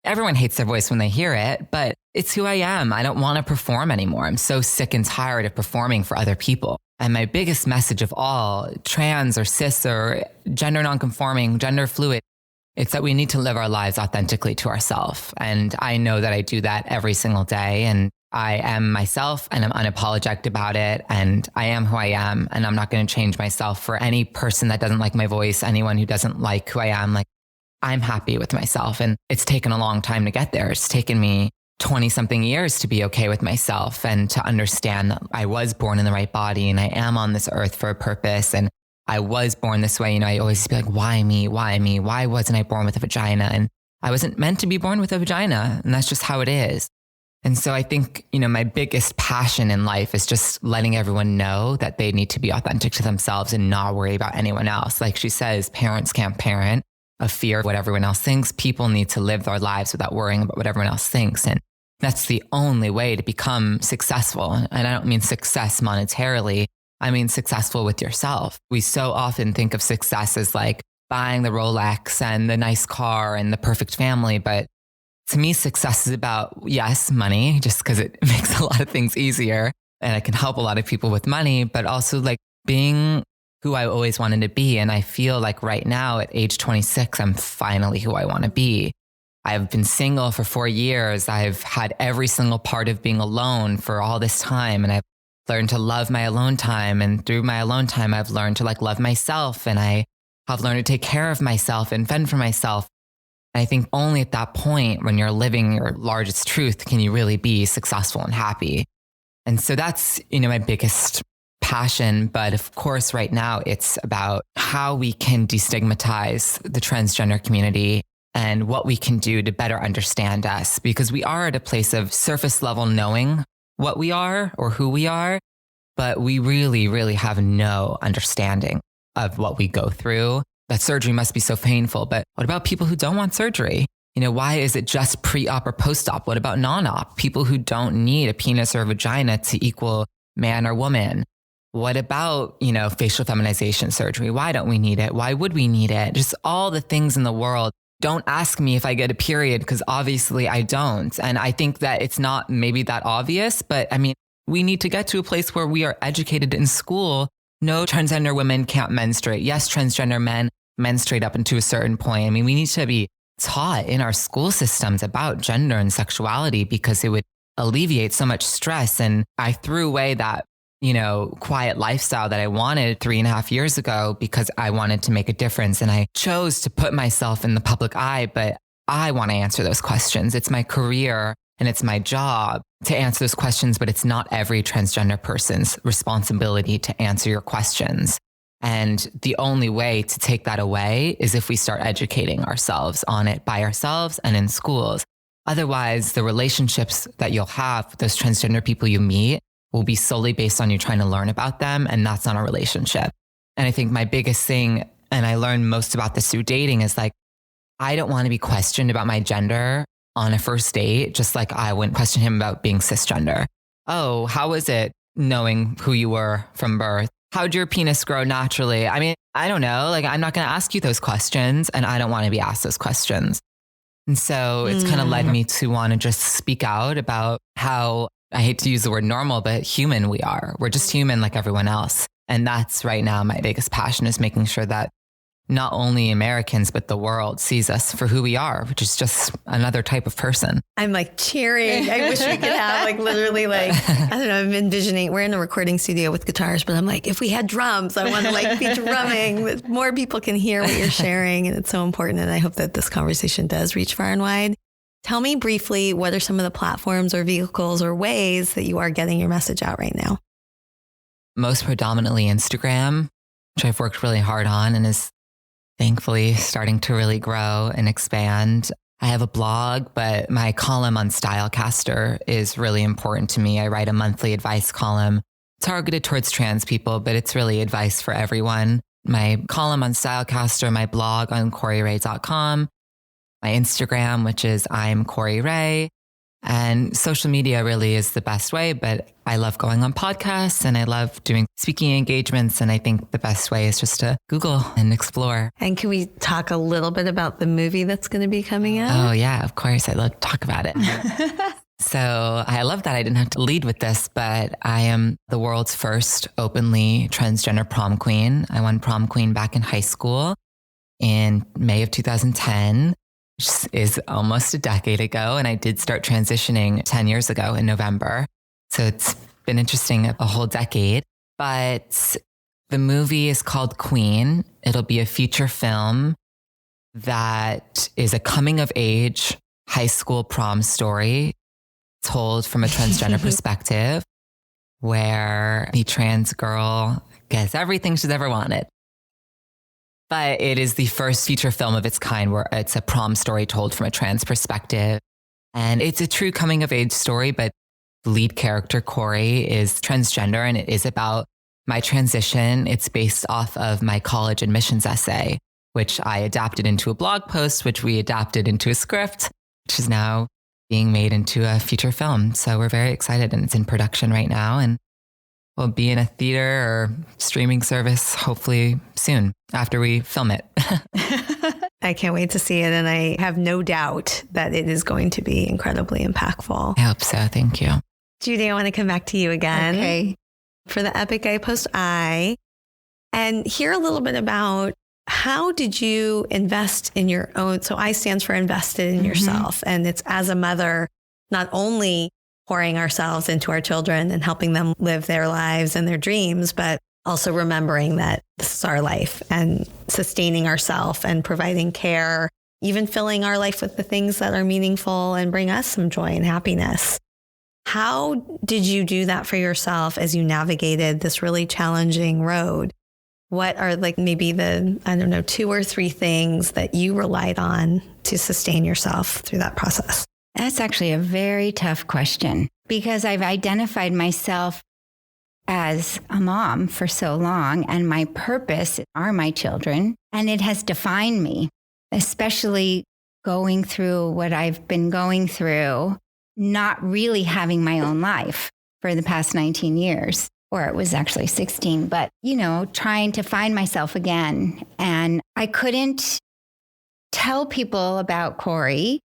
Everyone hates their voice when they hear it, but it's who I am. I don't want to perform anymore. I'm so sick and tired of performing for other people. And my biggest message of all, trans or cis or gender nonconforming, gender fluid, it's that we need to live our lives authentically to ourselves. And I know that I do that every single day. And I am myself and I'm unapologetic about it. And I am who I am. And I'm not going to change myself for any person that doesn't like my voice, anyone who doesn't like who I am. Like, I'm happy with myself. And it's taken a long time to get there. It's taken me 20 something years to be okay with myself and to understand that I was born in the right body and I am on this earth for a purpose. And I was born this way. I always be like, why me? Why me? Why wasn't I born with a vagina? And I wasn't meant to be born with a vagina. And that's just how it is. And so I think, my biggest passion in life is just letting everyone know that they need to be authentic to themselves and not worry about anyone else. Like she says, parents can't parent of fear of what everyone else thinks. People need to live their lives without worrying about what everyone else thinks. And that's the only way to become successful. And I don't mean success monetarily. I mean successful with yourself. We so often think of success as like buying the Rolex and the nice car and the perfect family. But to me, success is about, yes, money, just because it makes a lot of things easier and I can help a lot of people with money, but also like being who I always wanted to be. And I feel like right now at age 26, I'm finally who I want to be. I've been single for 4 years. I've had every single part of being alone for all this time. And I've learned to love my alone time. And through my alone time, I've learned to like love myself. And I have learned to take care of myself and fend for myself. And I think only at that point, when you're living your largest truth, can you really be successful and happy. And so that's, my biggest passion. But of course, right now, it's about how we can destigmatize the transgender community and what we can do to better understand us, because we are at a place of surface level knowing what we are or who we are, but we really, really have no understanding of what we go through. That surgery must be so painful. But what about people who don't want surgery? Why is it just pre-op or post-op? What about non-op? People who don't need a penis or a vagina to equal man or woman. What about, facial feminization surgery? Why don't we need it? Why would we need it? Just all the things in the world. Don't ask me if I get a period, because obviously I don't. And I think that it's not maybe that obvious, but we need to get to a place where we are educated in school. No, transgender women can't menstruate. Yes, transgender men menstruate up until a certain point. We need to be taught in our school systems about gender and sexuality, because it would alleviate so much stress. And I threw away that quiet lifestyle that I wanted 3.5 years ago because I wanted to make a difference. And I chose to put myself in the public eye, but I want to answer those questions. It's my career and it's my job to answer those questions, but it's not every transgender person's responsibility to answer your questions. And the only way to take that away is if we start educating ourselves on it by ourselves and in schools. Otherwise, the relationships that you'll have with those transgender people you meet will be solely based on you trying to learn about them. And that's not a relationship. And I think my biggest thing, and I learned most about this through dating, is like, I don't want to be questioned about my gender on a first date, just like I wouldn't question him about being cisgender. Oh, how was it knowing who you were from birth? How'd your penis grow naturally? I don't know. Like, I'm not going to ask you those questions, and I don't want to be asked those questions. And so it's kind of led me to want to just speak out about how, I hate to use the word normal, but human we are. We're just human like everyone else. And that's right now my biggest passion, is making sure that not only Americans, but the world sees us for who we are, which is just another type of person. I'm like cheering. I wish we could have like literally like, I don't know, I'm envisioning, we're in a recording studio with guitars, but I'm like, if we had drums, I want to like be drumming, that more people can hear what you're sharing. And it's so important. And I hope that this conversation does reach far and wide. Tell me briefly, what are some of the platforms or vehicles or ways that you are getting your message out right now? Most predominantly Instagram, which I've worked really hard on and is thankfully starting to really grow and expand. I have a blog, but my column on Stylecaster is really important to me. I write a monthly advice column targeted towards trans people, but it's really advice for everyone. My column on Stylecaster, my blog on CoreyRae.com, my Instagram, which is I'm Corey Rae. And social media really is the best way, but I love going on podcasts and I love doing speaking engagements. And I think the best way is just to Google and explore. And can we talk a little bit about the movie that's going to be coming out? Oh yeah, of course. I'd love to talk about it. So I love that I didn't have to lead with this, but I am the world's first openly transgender prom queen. I won prom queen back in high school in May of 2010. Which is almost a decade ago. And I did start transitioning 10 years ago in November. So it's been interesting, a whole decade. But the movie is called Queen. It'll be a feature film that is a coming of age high school prom story told from a transgender perspective, where the trans girl gets everything she's ever wanted. But it is the first feature film of its kind where it's a prom story told from a trans perspective. And it's a true coming of age story, but the lead character, Corey, is transgender and it is about my transition. It's based off of my college admissions essay, which I adapted into a blog post, which we adapted into a script, which is now being made into a feature film. So we're very excited and it's in production right now. And we'll be in a theater or streaming service hopefully soon after we film it. I can't wait to see it. And I have no doubt that it is going to be incredibly impactful. I hope so. Thank you. Judy, I want to come back to you again. Okay. For the Epic I Post I, and hear a little bit about how did you invest in your own? So I stands for invested in yourself. And it's as a mother, not only pouring ourselves into our children and helping them live their lives and their dreams, but also remembering that this is our life and sustaining ourselves and providing care, even filling our life with the things that are meaningful and bring us some joy and happiness. How did you do that for yourself as you navigated this really challenging road? What are like maybe the, 2 or 3 things that you relied on to sustain yourself through that process? That's actually a very tough question because I've identified myself as a mom for so long and my purpose are my children. And it has defined me, especially going through what I've been going through, not really having my own life for the past 19 years, or it was actually 16, but, trying to find myself again. And I couldn't tell people about Corey.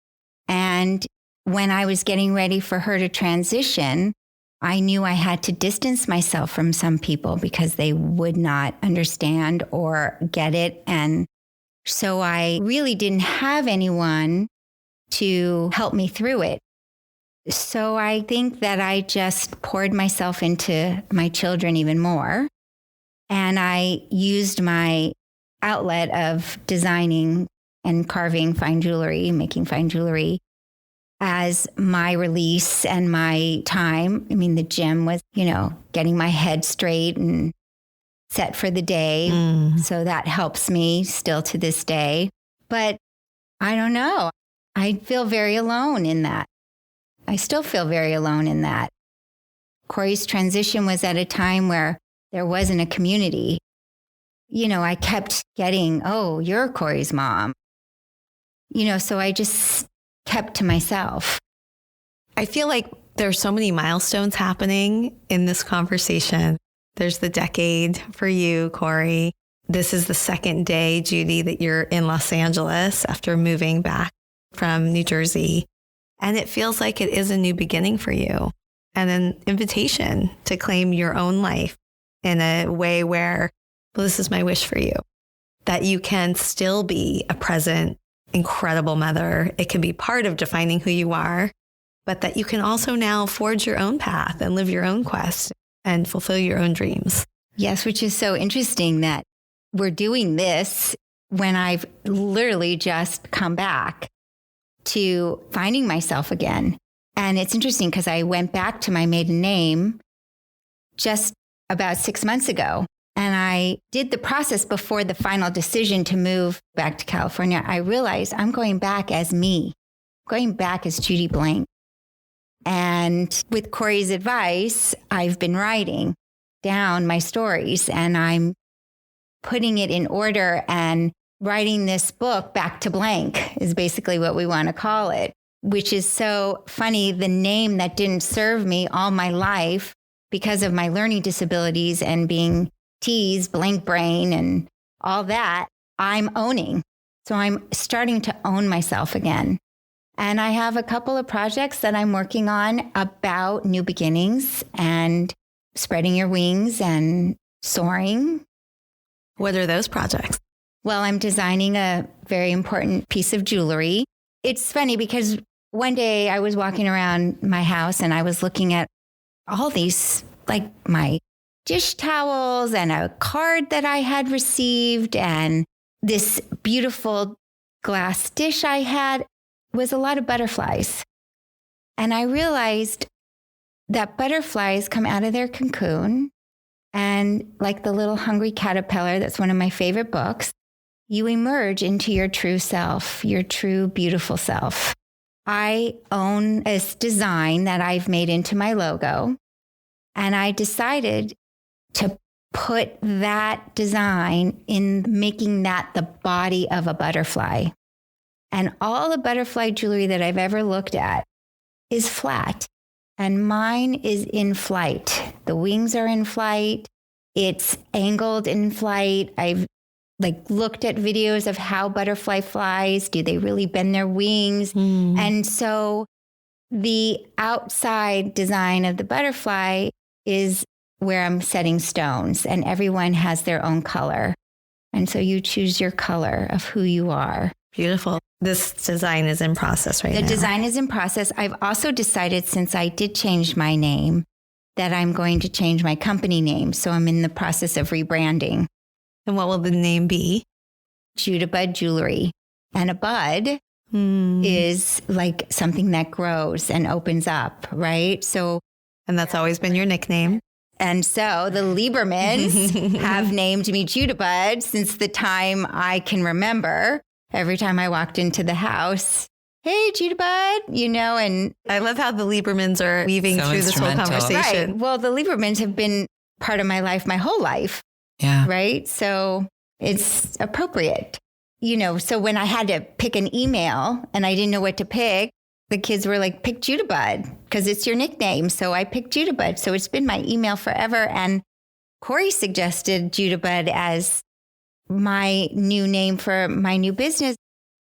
And when I was getting ready for her to transition, I knew I had to distance myself from some people because they would not understand or get it. And so I really didn't have anyone to help me through it. So I think that I just poured myself into my children even more. And I used my outlet of designing and carving fine jewelry, making fine jewelry, as my release and my time. I mean, the gym was, getting my head straight and set for the day. So that helps me still to this day. But I don't know. I feel very alone in that. I still feel very alone in that. Corey's transition was at a time where there wasn't a community. I kept getting, oh, you're Corey's mom. So I just kept to myself. I feel like there's so many milestones happening in this conversation. There's the decade for you, Corey. This is the second day, Judy, that you're in Los Angeles after moving back from New Jersey. And it feels like it is a new beginning for you and an invitation to claim your own life in a way where, well, this is my wish for you. that you can still be a present, incredible mother. It can be part of defining who you are, but that you can also now forge your own path and live your own quest and fulfill your own dreams. Yes, which is so interesting that we're doing this when I've literally just come back to finding myself again. And it's interesting because I went back to my maiden name just about 6 months ago. And I did the process before the final decision to move back to California. I realized I'm going back as me, going back as Judy Blank. And with Corey's advice, I've been writing down my stories and I'm putting it in order and writing this book, Back to Blank, is basically what we want to call it, which is so funny. The name that didn't serve me all my life because of my learning disabilities and being teased, blank brain and all that, I'm owning. So I'm starting to own myself again. And I have a couple of projects that I'm working on about new beginnings and spreading your wings and soaring. What are those projects? Well, I'm designing a very important piece of jewelry. It's funny because one day I was walking around my house and I was looking at all these, like my dish towels and a card that I had received and this beautiful glass dish I had was a lot of butterflies. And I realized that butterflies come out of their cocoon and like the little hungry caterpillar, that's one of my favorite books, you emerge into your true self, your true beautiful self. I own this design that I've made into my logo. And I decided to put that design in making that the body of a butterfly. And all the butterfly jewelry that I've ever looked at is flat. And mine is in flight. The wings are in flight. It's angled in flight. I've looked at videos of how butterfly flies. Do they really bend their wings? And so the outside design of the butterfly is where I'm setting stones and everyone has their own color. And so you choose your color of who you are. Beautiful. This design is in process right now. The design is in process. I've also decided, since I did change my name, that I'm going to change my company name. So I'm in the process of rebranding. And what will the name be? Judy Bud Jewelry. And a bud is like something that grows and opens up, right? So, and that's always been your nickname. And so the Liebermans have named me Judy Bud since the time I can remember. Every time I walked into the house, hey, Judy Bud, and I love how the Liebermans are weaving through this whole conversation. Right. Well, the Liebermans have been part of my life, my whole life. Yeah. Right. So it's appropriate, so when I had to pick an email and I didn't know what to pick, the kids were like, pick Judy Bud because it's your nickname. So I picked Judy Bud. So it's been my email forever. And Corey suggested Judy Bud as my new name for my new business.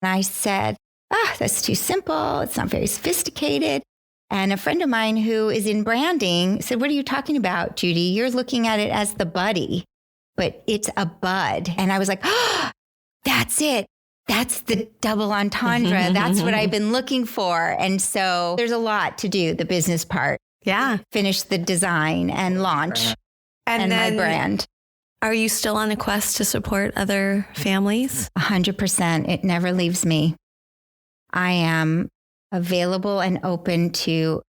And I said, that's too simple. It's not very sophisticated. And a friend of mine who is in branding said, what are you talking about, Judy? You're looking at it as the buddy, but it's a bud. And I was like, that's it. That's the double entendre. That's what I've been looking for. And so there's a lot to do, the business part. Yeah. Finish the design and launch and then my brand. Are you still on a quest to support other families? 100%. It never leaves me. I am available and open to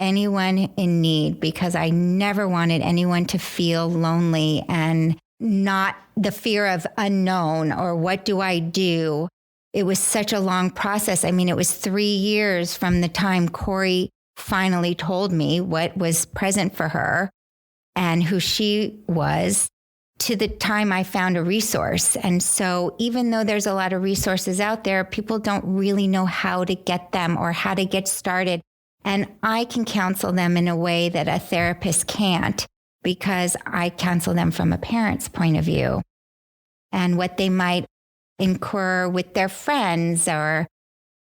anyone in need because I never wanted anyone to feel lonely and not the fear of unknown or what do I do? It was such a long process. I mean, it was 3 years from the time Corey finally told me what was present for her and who she was to the time I found a resource. And so even though there's a lot of resources out there, people don't really know how to get them or how to get started. And I can counsel them in a way that a therapist can't because I counsel them from a parent's point of view and what they might incur with their friends or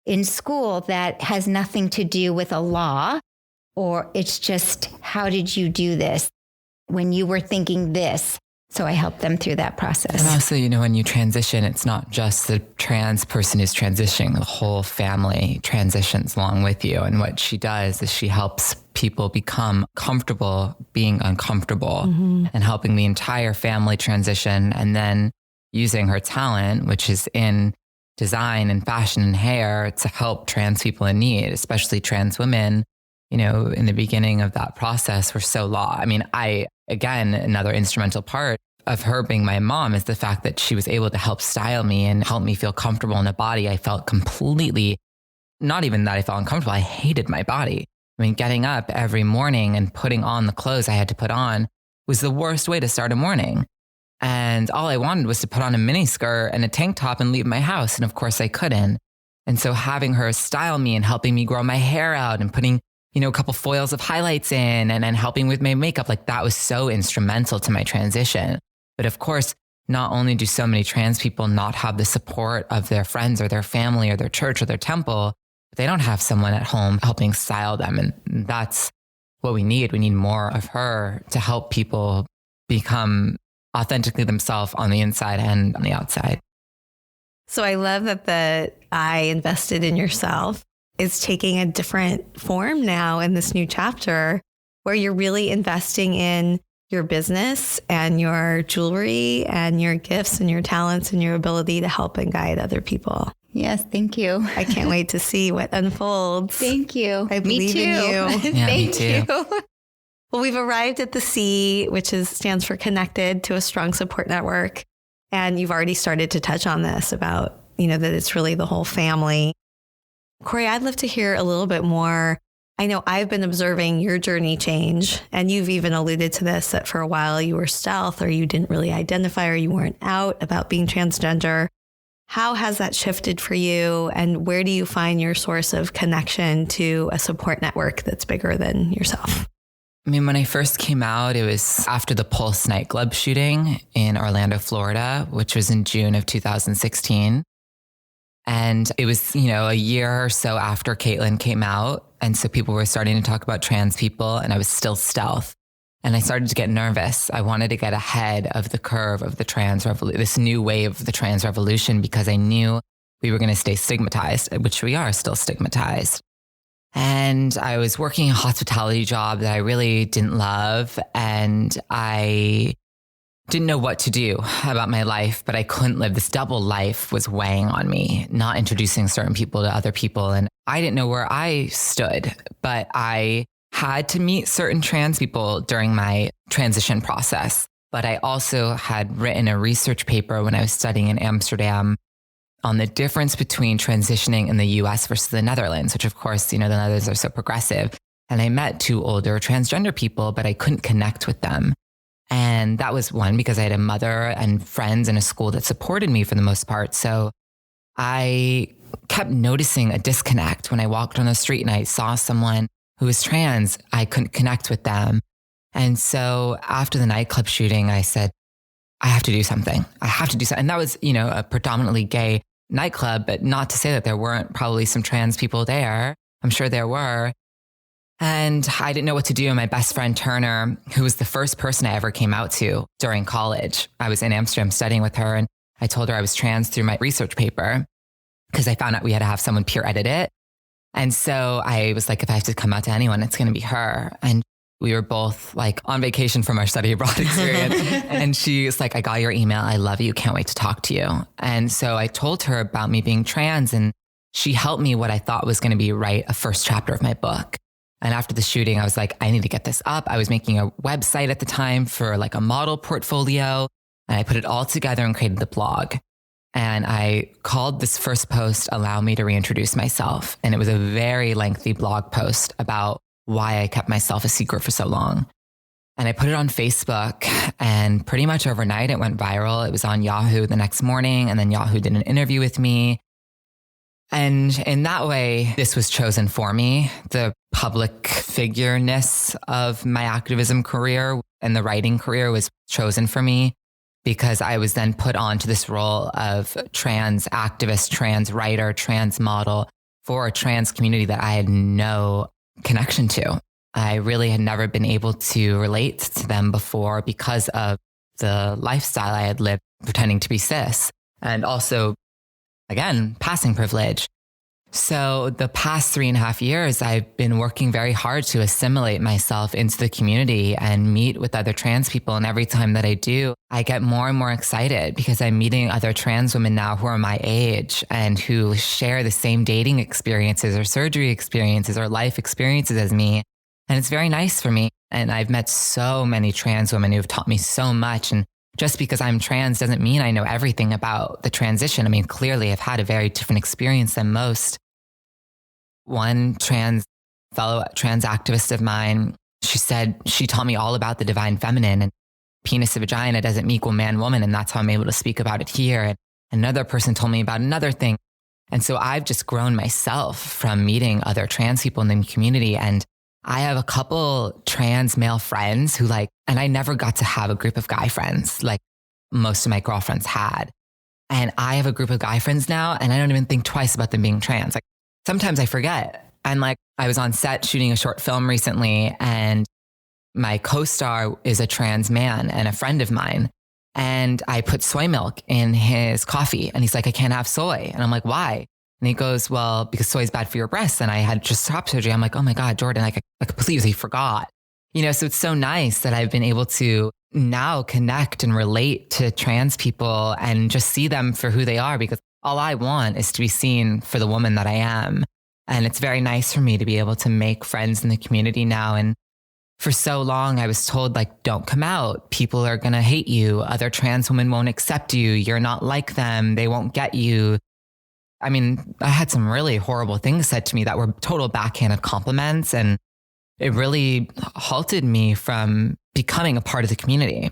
in school that has nothing to do with a law, or it's just, how did you do this when you were thinking this? So I help them through that process. And also, when you transition, it's not just the trans person who's transitioning, the whole family transitions along with you. And what she does is she helps people become comfortable being uncomfortable and helping the entire family transition. And then using her talent, which is in design and fashion and hair, to help trans people in need, especially trans women. In the beginning of that process were so lost. I mean, again, another instrumental part of her being my mom is the fact that she was able to help style me and help me feel comfortable in a body I felt completely, not even that I felt uncomfortable, I hated my body. I mean, getting up every morning and putting on the clothes I had to put on was the worst way to start a morning. And all I wanted was to put on a mini skirt and a tank top and leave my house. And of course I couldn't. And so having her style me and helping me grow my hair out and putting a couple foils of highlights in and helping with my makeup, like that was so instrumental to my transition. But of course, not only do so many trans people not have the support of their friends or their family or their church or their temple, but they don't have someone at home helping style them. And that's what we need. We need more of her to help people become authentically themselves on the inside and on the outside. So I love that the I invested in yourself is taking a different form now in this new chapter where you're really investing in your business and your jewelry and your gifts and your talents and your ability to help and guide other people. Yes, thank you. I can't wait to see what unfolds. Thank you. I believe in you. Yeah, Thank me too. you. Well, we've arrived at the C, which stands for connected to a strong support network. And you've already started to touch on this about, that it's really the whole family. Corey, I'd love to hear a little bit more. I know I've been observing your journey change, and you've even alluded to this, that for a while you were stealth or you didn't really identify or you weren't out about being transgender. How has that shifted for you, and where do you find your source of connection to a support network that's bigger than yourself? I mean, when I first came out, it was after the Pulse nightclub shooting in Orlando, Florida, which was in June of 2016. And it was, a year or so after Caitlin came out. And so people were starting to talk about trans people, and I was still stealth. And I started to get nervous. I wanted to get ahead of the curve of the trans revolution, this new wave of the trans revolution, because I knew we were going to stay stigmatized, which we are still stigmatized. And I was working a hospitality job that I really didn't love. And I didn't know what to do about my life, but I couldn't live. This double life was weighing on me, not introducing certain people to other people. And I didn't know where I stood, but I had to meet certain trans people during my transition process. But I also had written a research paper when I was studying in Amsterdam on the difference between transitioning in the US versus the Netherlands, which of course, the Netherlands are so progressive. And I met two older transgender people, but I couldn't connect with them. And that was one, because I had a mother and friends in a school that supported me for the most part. So I kept noticing a disconnect when I walked on the street and I saw someone who was trans. I couldn't connect with them. And so after the nightclub shooting, I said, I have to do something. I have to do something. And that was, a predominantly gay nightclub, but not to say that there weren't probably some trans people there. I'm sure there were. And I didn't know what to do. And my best friend, Turner, who was the first person I ever came out to during college, I was in Amsterdam studying with her. And I told her I was trans through my research paper because I found out we had to have someone peer edit it. And so I was like, if I have to come out to anyone, it's going to be her. And we were both like on vacation from our study abroad experience. And she was like, I got your email. I love you. Can't wait to talk to you. And so I told her about me being trans, and she helped me what I thought was going to be write a first chapter of my book. And after the shooting, I was like, I need to get this up. I was making a website at the time for like a model portfolio, and I put it all together and created the blog. And I called this first post, Allow Me to Reintroduce Myself. And it was a very lengthy blog post about why I kept myself a secret for so long. And I put it on Facebook, and pretty much overnight it went viral. It was on Yahoo the next morning, and then Yahoo did an interview with me. And in that way, this was chosen for me. The public figure-ness of my activism career and the writing career was chosen for me, because I was then put onto this role of trans activist, trans writer, trans model for a trans community that I had no connection to. I really had never been able to relate to them before because of the lifestyle I had lived pretending to be cis, and also, again, passing privilege. So the past 3.5 years, I've been working very hard to assimilate myself into the community and meet with other trans people. And every time that I do, I get more and more excited because I'm meeting other trans women now who are my age and who share the same dating experiences or surgery experiences or life experiences as me. And it's very nice for me. And I've met so many trans women who have taught me so much. And just because I'm trans doesn't mean I know everything about the transition. I mean, clearly I've had a very different experience than most. One fellow trans activist of mine, she said she taught me all about the divine feminine, and penis to vagina doesn't equal man, woman. And that's how I'm able to speak about it here. And another person told me about another thing. And so I've just grown myself from meeting other trans people in the community. And I have a couple trans male friends who and I never got to have a group of guy friends like most of my girlfriends had. And I have a group of guy friends now, and I don't even think twice about them being trans. Like sometimes I forget. And I was on set shooting a short film recently, and my co-star is a trans man and a friend of mine. And I put soy milk in his coffee, and he's like, I can't have soy. And I'm like, why? And he goes, well, because soy is bad for your breasts. And I had just top surgery. I'm like, oh my God, Jordan, I completely forgot. So it's so nice that I've been able to now connect and relate to trans people and just see them for who they are, because all I want is to be seen for the woman that I am. And it's very nice for me to be able to make friends in the community now. And for so long, I was told, don't come out. People are going to hate you. Other trans women won't accept you. You're not like them. They won't get you. I mean, I had some really horrible things said to me that were total backhanded compliments. And it really halted me from becoming a part of the community.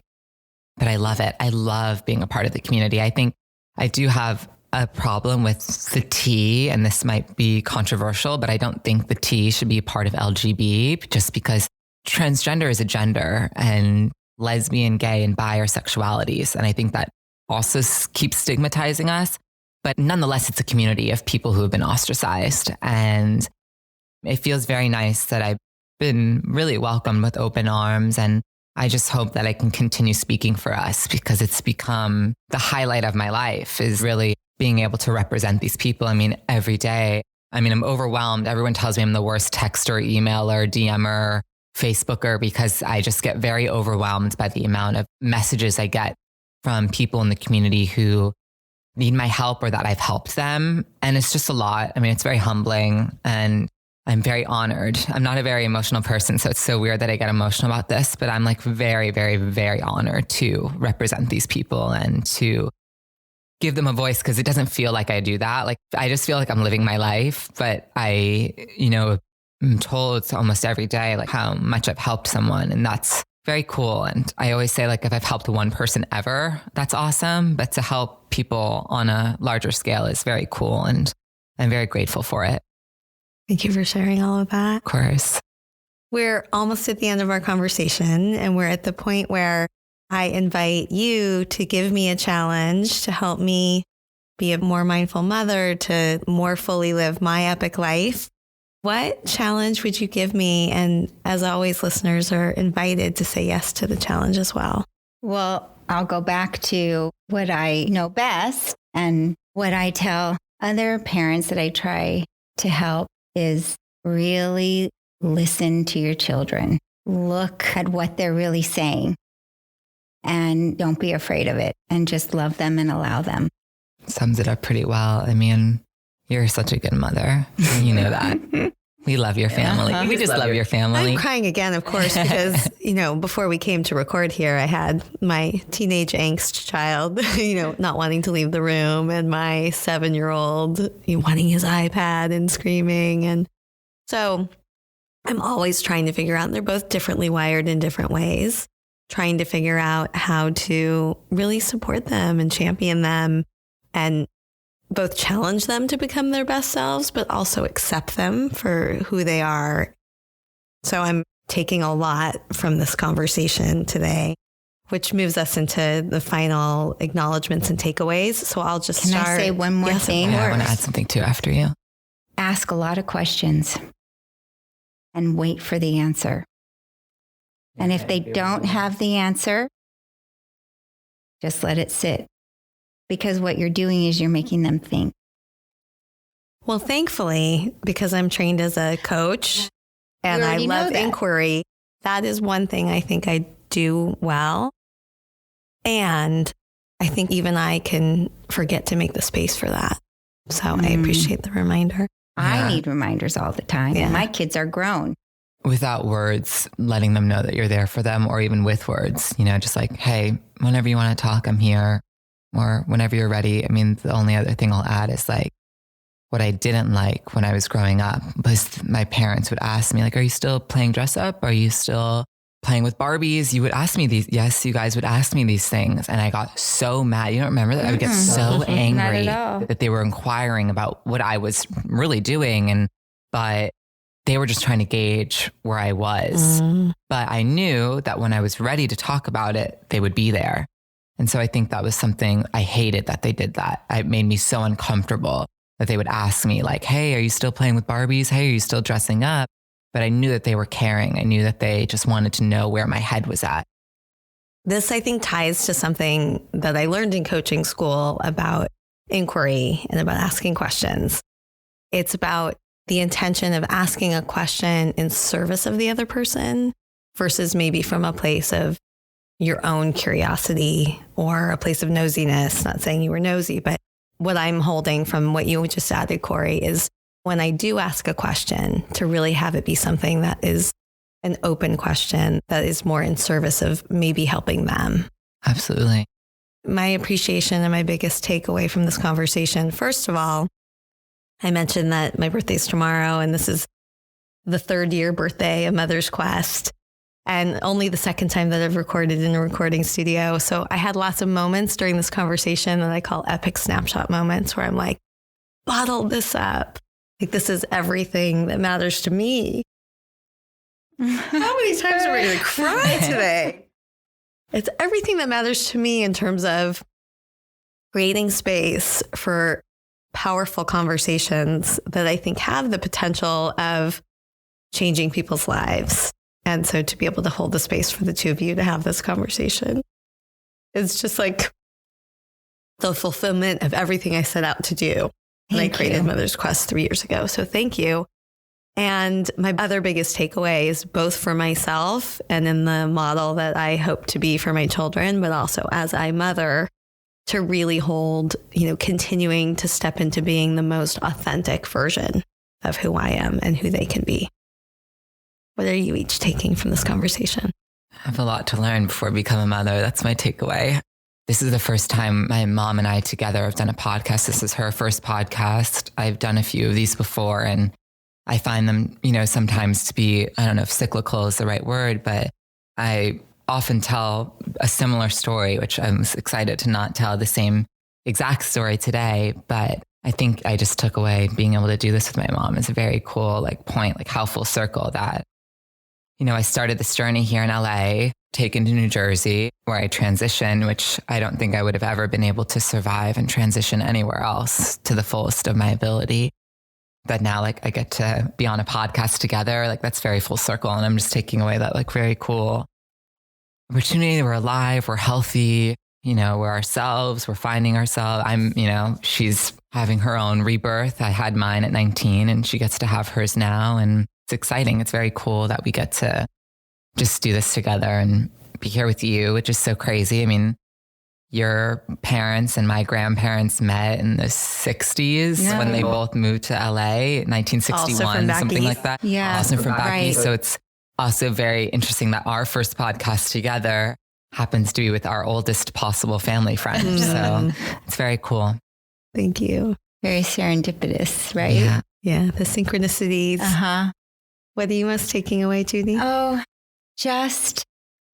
But I love it. I love being a part of the community. I think I do have a problem with the T, and this might be controversial, but I don't think the T should be a part of LGB, just because transgender is a gender, and lesbian, gay, and bi are sexualities. And I think that also keeps stigmatizing us. But nonetheless, it's a community of people who have been ostracized. And it feels very nice that I've been really welcomed with open arms. And I just hope that I can continue speaking for us, because it's become the highlight of my life, is really being able to represent these people. I mean, every day, I'm overwhelmed. Everyone tells me I'm the worst texter, emailer, DMer, Facebooker, because I just get very overwhelmed by the amount of messages I get from people in the community who need my help or that I've helped them. And it's just a lot. It's very humbling, and I'm very honored. I'm not a very emotional person, so it's so weird that I get emotional about this, but I'm very, very, very honored to represent these people and to give them a voice, because it doesn't feel like I do that. I just feel like I'm living my life, but I'm told almost every day, how much I've helped someone, and that's very cool. And I always say, if I've helped one person ever, that's awesome. But to help people on a larger scale is very cool. And I'm very grateful for it. Thank you for sharing all of that. Of course. We're almost at the end of our conversation, and we're at the point where I invite you to give me a challenge to help me be a more mindful mother, to more fully live my epic life. What challenge would you give me? And as always, listeners are invited to say yes to the challenge as well. Well, I'll go back to what I know best, and what I tell other parents that I try to help is really listen to your children. Look at what they're really saying, and don't be afraid of it, and just love them and allow them. Sums it up pretty well. You're such a good mother. You know that. We love your family. Uh-huh. We just love your family. I'm crying again, of course, because, before we came to record here, I had my teenage angst child, not wanting to leave the room, and my 7-year-old wanting his iPad and screaming. And so I'm always trying to figure out, and they're both differently wired in different ways, trying to figure out how to really support them and champion them, and both challenge them to become their best selves, but also accept them for who they are. So I'm taking a lot from this conversation today, which moves us into the final acknowledgments and takeaways. So I'll just Can start. I say one more thing? Yeah, I want to add something too after you. Ask a lot of questions and wait for the answer. And if they don't have the answer, Just let it sit. Because what you're doing is you're making them think. Well, thankfully, because I'm trained as a coach and I love inquiry, that is one thing I think I do well. And I think even I can forget to make the space for that. So I appreciate the reminder. I need reminders all the time. Yeah. And my kids are grown. Without words, letting them know that you're there for them, or even with words, just like, hey, whenever you want to talk, I'm here. Or whenever you're ready. I mean, the only other thing I'll add is like, what I didn't like when I was growing up was my parents would ask me, like, are you still playing dress up? Are you still playing with Barbies? You would ask me these. Yes, you guys would ask me these things. And I got so mad. You don't remember that? I would get so angry that they were inquiring about what I was really doing. But they were just trying to gauge where I was. But I knew that when I was ready to talk about it, they would be there. And so I think that was something I hated that they did that. It made me so uncomfortable that they would ask me like, hey, are you still playing with Barbies? Hey, are you still dressing up? But I knew that they were caring. I knew that they just wanted to know where my head was at. This, I think, ties to something that I learned in coaching school about inquiry and about asking questions. It's about the intention of asking a question in service of the other person versus maybe from a place of your own curiosity or a place of nosiness. Not saying you were nosy, but what I'm holding from what you just added, Corey, is when I do ask a question, to really have it be something that is an open question that is more in service of maybe helping them. Absolutely. My appreciation and my biggest takeaway from this conversation, first of all, I mentioned that my birthday's tomorrow, and this is the 3rd year birthday of Mother's Quest, and only the 2nd time that I've recorded in a recording studio. So I had lots of moments during this conversation that I call epic snapshot moments, where I'm like, bottle this up. Like, this is everything that matters to me. How many times are we going to cry today? It's everything that matters to me in terms of creating space for powerful conversations that I think have the potential of changing people's lives. And so to be able to hold the space for the two of you to have this conversation, it's just like the fulfillment of everything I set out to do when I created Mother's Quest 3 years ago. So thank you. And my other biggest takeaway is both for myself and in the model that I hope to be for my children, but also as I mother, to really hold, continuing to step into being the most authentic version of who I am and who they can be. What are you each taking from this conversation? I have a lot to learn before I become a mother. That's my takeaway. This is the first time my mom and I together have done a podcast. This is her first podcast. I've done a few of these before, and I find them, sometimes to be, I don't know if cyclical is the right word, but I often tell a similar story, which I'm excited to not tell the same exact story today. But I think I just took away being able to do this with my mom is a very cool point, how full circle that, I started this journey here in LA, taken to New Jersey, where I transitioned, which I don't think I would have ever been able to survive and transition anywhere else to the fullest of my ability. But now I get to be on a podcast together. That's very full circle. And I'm just taking away that very cool opportunity. We're alive, we're healthy, we're ourselves, we're finding ourselves. She's having her own rebirth. I had mine at 19 and she gets to have hers now. And it's exciting. It's very cool that we get to just do this together and be here with you, which is so crazy. I mean, your parents and my grandparents met in the 60s when they both moved to LA, 1961, something like that. Yeah. Also from Becky. So it's also very interesting that our first podcast together happens to be with our oldest possible family friend. So it's very cool. Thank you. Very serendipitous, right? Yeah. The synchronicities. What are you most taking away, Judy? Oh, just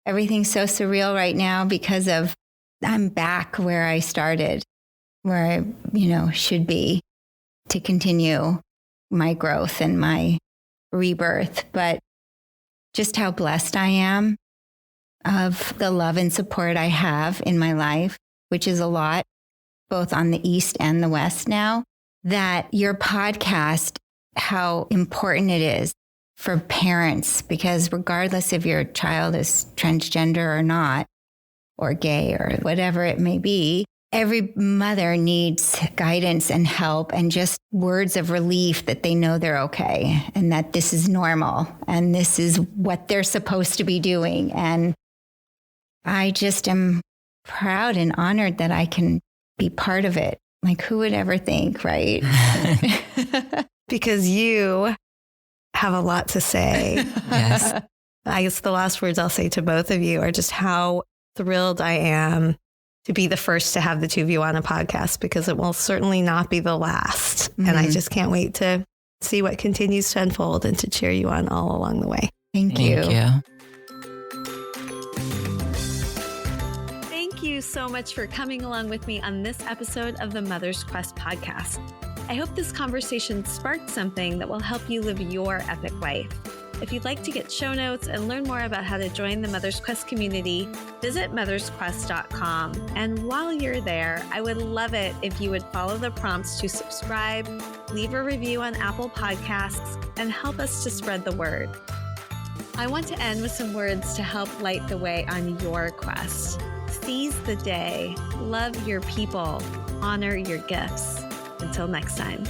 everything's so surreal right now because of I'm back where I started, where I, should be to continue my growth and my rebirth. But just how blessed I am of the love and support I have in my life, which is a lot, both on the East and the West now, that your podcast, how important it is for parents, because regardless if your child is transgender or not, or gay or whatever it may be. Every mother needs guidance and help and just words of relief that they know they're okay and that this is normal and this is what they're supposed to be doing. And I just am proud and honored that I can be part of it. Like, who would ever think, right? Because you have a lot to say. Yes. I guess the last words I'll say to both of you are just how thrilled I am to be the first to have the two of you on a podcast, because it will certainly not be the last. Mm-hmm. And I just can't wait to see what continues to unfold and to cheer you on all along the way. Thank you. Thank you so much for coming along with me on this episode of the Mother's Quest podcast. I hope this conversation sparked something that will help you live your epic life. If you'd like to get show notes and learn more about how to join the Mother's Quest community, visit mothersquest.com. And while you're there, I would love it if you would follow the prompts to subscribe, leave a review on Apple Podcasts, and help us to spread the word. I want to end with some words to help light the way on your quest. Seize the day, love your people, honor your gifts. Until next time.